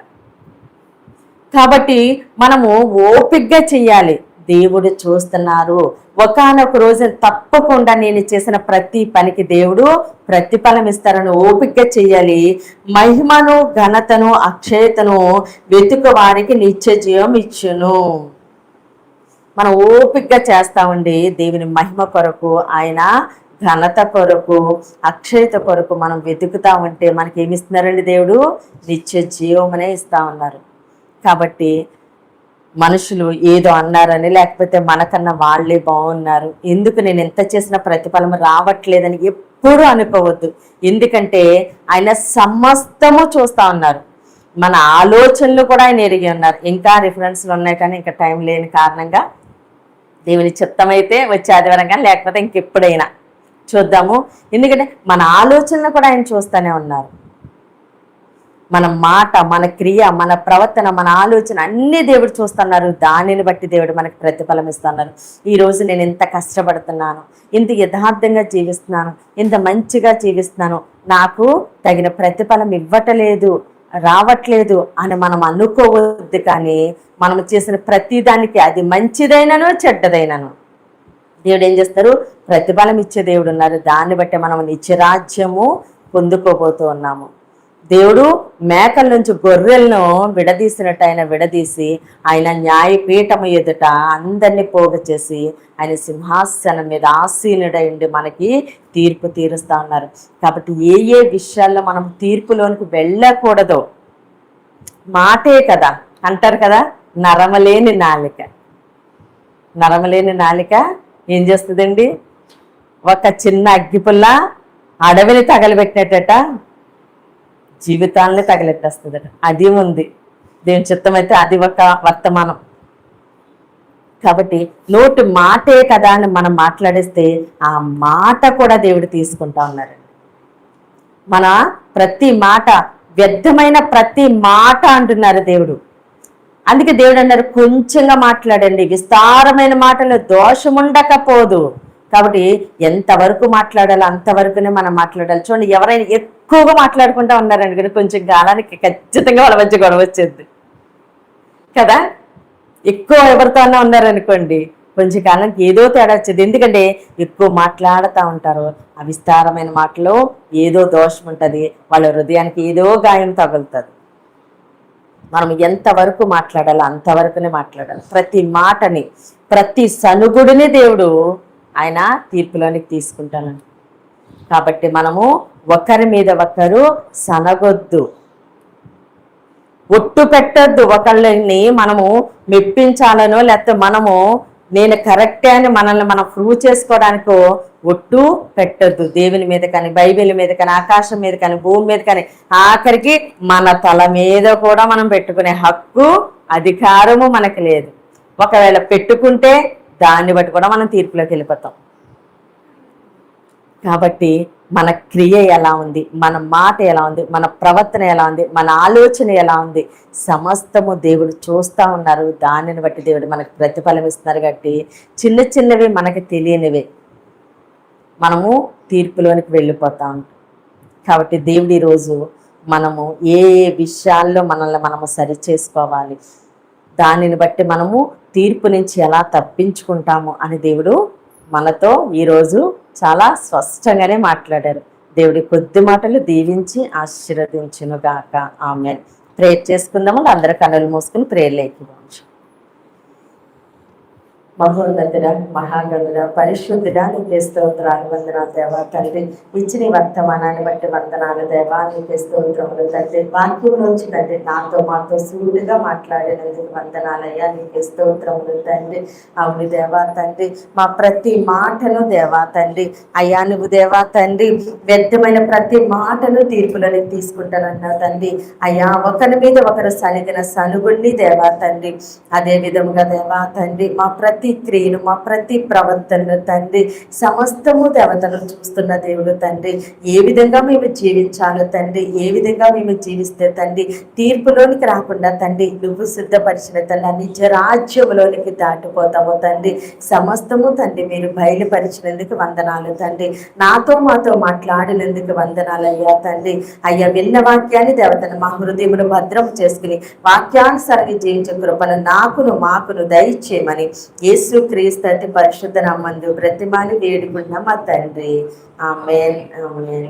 కాబట్టి మనము ఓపికగా చెయ్యాలి. దేవుడు చూస్తున్నారు. ఒకానొక రోజు తప్పకుండా నేను చేసిన ప్రతి పనికి దేవుడు ప్రతిఫలం ఇస్తారని ఓపికగా చెయ్యాలి. మహిమను, ఘనతను, అక్షయతను వెతుకు వారికి నిత్య జీవం ఇచ్చును. మనం ఓపికగా చేస్తామండి. దేవుని మహిమ కొరకు, ఆయన ఘనత కొరకు, అక్షయత కొరకు మనం వెతుకుతా ఉంటే మనకి ఏమి ఇస్తున్నారండి? దేవుడు నిత్య జీవమనే ఇస్తా ఉన్నారు. కాబట్టి మనుషులు ఏదో అన్నారని, లేకపోతే మనకన్నా వాళ్ళే బాగున్నారు, ఎందుకు నేను ఎంత చేసిన ప్రతిఫలం రావట్లేదని ఎప్పుడూ అనుకోవద్దు. ఎందుకంటే ఆయన సమస్తము చూస్తా ఉన్నారు. మన ఆలోచనలు కూడా ఆయన ఎరిగి ఉన్నారు. ఇంకా రిఫరెన్స్లు ఉన్నాయి కానీ ఇంకా టైం లేని కారణంగా దేవుని చిత్తమైతే వచ్చే ఆదివారం కానీ లేకపోతే ఇంకెప్పుడైనా చూద్దాము. ఎందుకంటే మన ఆలోచనలు కూడా ఆయన చూస్తూనే ఉన్నారు. మన మాట, మన క్రియ, మన ప్రవర్తన, మన ఆలోచన అన్నీ దేవుడు చూస్తున్నారు. దానిని బట్టి దేవుడు మనకు ప్రతిఫలం ఇస్తున్నారు. ఈరోజు నేను ఇంత కష్టపడుతున్నాను, ఇంత యథార్థంగా జీవిస్తున్నాను, ఇంత మంచిగా జీవిస్తున్నాను, నాకు తగిన ప్రతిఫలం ఇవ్వట్లేదు, రావట్లేదు అని మనం అనుకోవద్దు. కానీ మనం చేసిన ప్రతిదానికి, అది మంచిదైనను చెడ్డదైనను, దేవుడు ఏం చేస్తారు? ప్రతిఫలం ఇచ్చే దేవుడు ఉన్నారు. దాన్ని బట్టి మనం నిత్యరాజ్యము పొందుకోబోతూ ఉన్నాము. దేవుడు మేకల నుంచి గొర్రెలను విడదీసినట్టు ఆయన విడదీసి ఆయన న్యాయపీఠము ఎదుట అందరినీ పోగు చేసి ఆయన సింహాసనం మీద ఆసీనుడై ఉండి మనకి తీర్పు తీరుస్తా ఉన్నారు. కాబట్టి ఏ ఏ విషయాల్లో మనం తీర్పులోనికి వెళ్ళకూడదో, మాటే కదా అంటారు కదా, నరమలేని నాలిక. నరమలేని నాలిక ఏం చేస్తుందండి? ఒక చిన్న అగ్గిపుల్ల అడవిని తగలబెట్టినట్ట జీవితాలని తగలెట్టేస్తుందట. అది ఉంది. దేవుని చిత్తం అయితే అది ఒక వర్తమానం. కాబట్టి నోటి మాటే కదా అని మనం మాట్లాడేస్తే ఆ మాట కూడా దేవుడు తీసుకుంటా ఉన్నారండి. మన ప్రతి మాట, వ్యర్థమైన ప్రతి మాట అంటున్నారు దేవుడు. అందుకే దేవుడు అన్నారు, కొంచెంగా మాట్లాడండి, విస్తారమైన మాటలు దోషముండకపోదు. కాబట్టి ఎంతవరకు మాట్లాడాలో అంతవరకునే మనం మాట్లాడాలి. చూడండి, ఎవరైనా ఎక్కువగా మాట్లాడుకుంటా ఉన్నారండి కానీ కొంచెం కాలానికి ఖచ్చితంగా వాళ్ళ మధ్య గొడవ వచ్చేది కదా. ఎక్కువ ఎవరితో అన్నా ఉన్నారనుకోండి, కొంచెం కాలానికి ఏదో తేడా వచ్చేది. ఎందుకంటే ఎక్కువ మాట్లాడుతూ ఉంటారు. ఆ విస్తారమైన మాటలో ఏదో దోషం ఉంటుంది, వాళ్ళ హృదయానికి ఏదో గాయం తగులుతుంది. మనం ఎంతవరకు మాట్లాడాలో అంతవరకునే మాట్లాడాలి. ప్రతి మాటని, ప్రతి సనుగుడిని దేవుడు ఆయన తీర్పులోనికి తీసుకుంటానండి. కాబట్టి మనము ఒకరి మీద ఒకరు సనగొద్దు, ఒట్టు పెట్టద్దు. ఒకళ్ళని మనము మెప్పించాలనో లేకపోతే మనము నేను కరెక్టే అని మనల్ని మనం ప్రూవ్ చేసుకోవడానికో ఒట్టు పెట్టద్దు. దేవుని మీద కానీ, బైబిల్ మీద కానీ, ఆకాశం మీద కానీ, భూమి మీద కానీ, ఆఖరికి మన తల మీద కూడా మనం పెట్టుకునే హక్కు, అధికారము మనకు లేదు. ఒకవేళ పెట్టుకుంటే దాన్ని బట్టి కూడా మనం తీర్పులోకి వెళ్ళిపోతాం. కాబట్టి మన క్రియ ఎలా ఉంది, మన మాట ఎలా ఉంది, మన ప్రవర్తన ఎలా ఉంది, మన ఆలోచన ఎలా ఉంది, సమస్తము దేవుడు చూస్తూ ఉన్నారు. దానిని బట్టి దేవుడు మనకు ప్రతిఫలం ఇస్తున్నారు. కాబట్టి చిన్న చిన్నవి మనకి తెలియనివే మనము తీర్పులోనికి వెళ్ళిపోతా ఉంటాం. కాబట్టి దేవుడు ఈరోజు మనము ఏ ఏ విషయాల్లో మనల్ని మనము సరి చేసుకోవాలి, దానిని బట్టి మనము తీర్పు నుంచి ఎలా తప్పించుకుంటాము అని దేవుడు మనతో ఈరోజు చాలా స్పష్టంగానే మాట్లాడారు. దేవుడి కొద్ది మాటలు దీవించి ఆశీర్వదించునుగాక. ఆమేన్. ప్రేయర్ చేసుకుందాము. అందరూ కన్నులు మూసుకుని ప్రేయర్లోకి పోవచ్చు. మహోన్నతుడ, మహాగణుడ, పరిశుద్ధుడ, నీకే స్తోత్రాలు, వందనాలు దేవా తండ్రి. ఇచ్చిన వర్తమానాన్ని బట్టి వందనాలు దేవా, నీకే స్తోత్రములు తండ్రి. వాక్యం నుంచి తండ్రి నాతో మాతో సూటిగా మాట్లాడినందుకు వందనాలయ్యా, నీకే స్తోత్రములు తండ్రి. అవును దేవా తండ్రి, మా ప్రతి మాటను దేవా తండ్రి అయ్యా నువ్వు దేవా తండ్రి వ్యర్థమైన ప్రతి మాటను తీర్పులని తీసుకుంటానన్నా తండ్రి. అయ్యా ఒకరి మీద ఒకరు సనిగిన సనుగుణ్ణి దేవా తండ్రి, అదే విధముగా దేవా తండ్రి మా ప్రతి క్రియను, మా ప్రతి ప్రవర్తనను తండ్రి సమస్తము దేవతను చూస్తున్న దేవుడు తండ్రి. ఏ విధంగా మేము జీవించాలో తండ్రి, ఏ విధంగా మేము జీవిస్తే తండ్రి తీర్పులోనికి రాకుండా తండ్రి నువ్వు సిద్ధపరిచిన తండ్రి నిజ రాజ్యంలోనికి దాటిపోతాము తండ్రి. సమస్తము తండ్రి మీరు బయలుపరిచినందుకు వందనాలు తండ్రి. నాతో మాతో మాట్లాడినందుకు వందనాలు అయ్యా తండ్రి. అయ్యా విన్న వాక్యాన్ని దేవతను మా హృదయమును భద్రం చేసుకుని వాక్యానుసారంగా జీవించే కృపను నాకును మాకును దయచేయమని యేసు క్రీస్తు అతి పరిశుద్ధ నామమున బ్రతిమాలి వేడుకుంటున్నాం మా తండ్రి. ఆమేన్, ఆమేన్.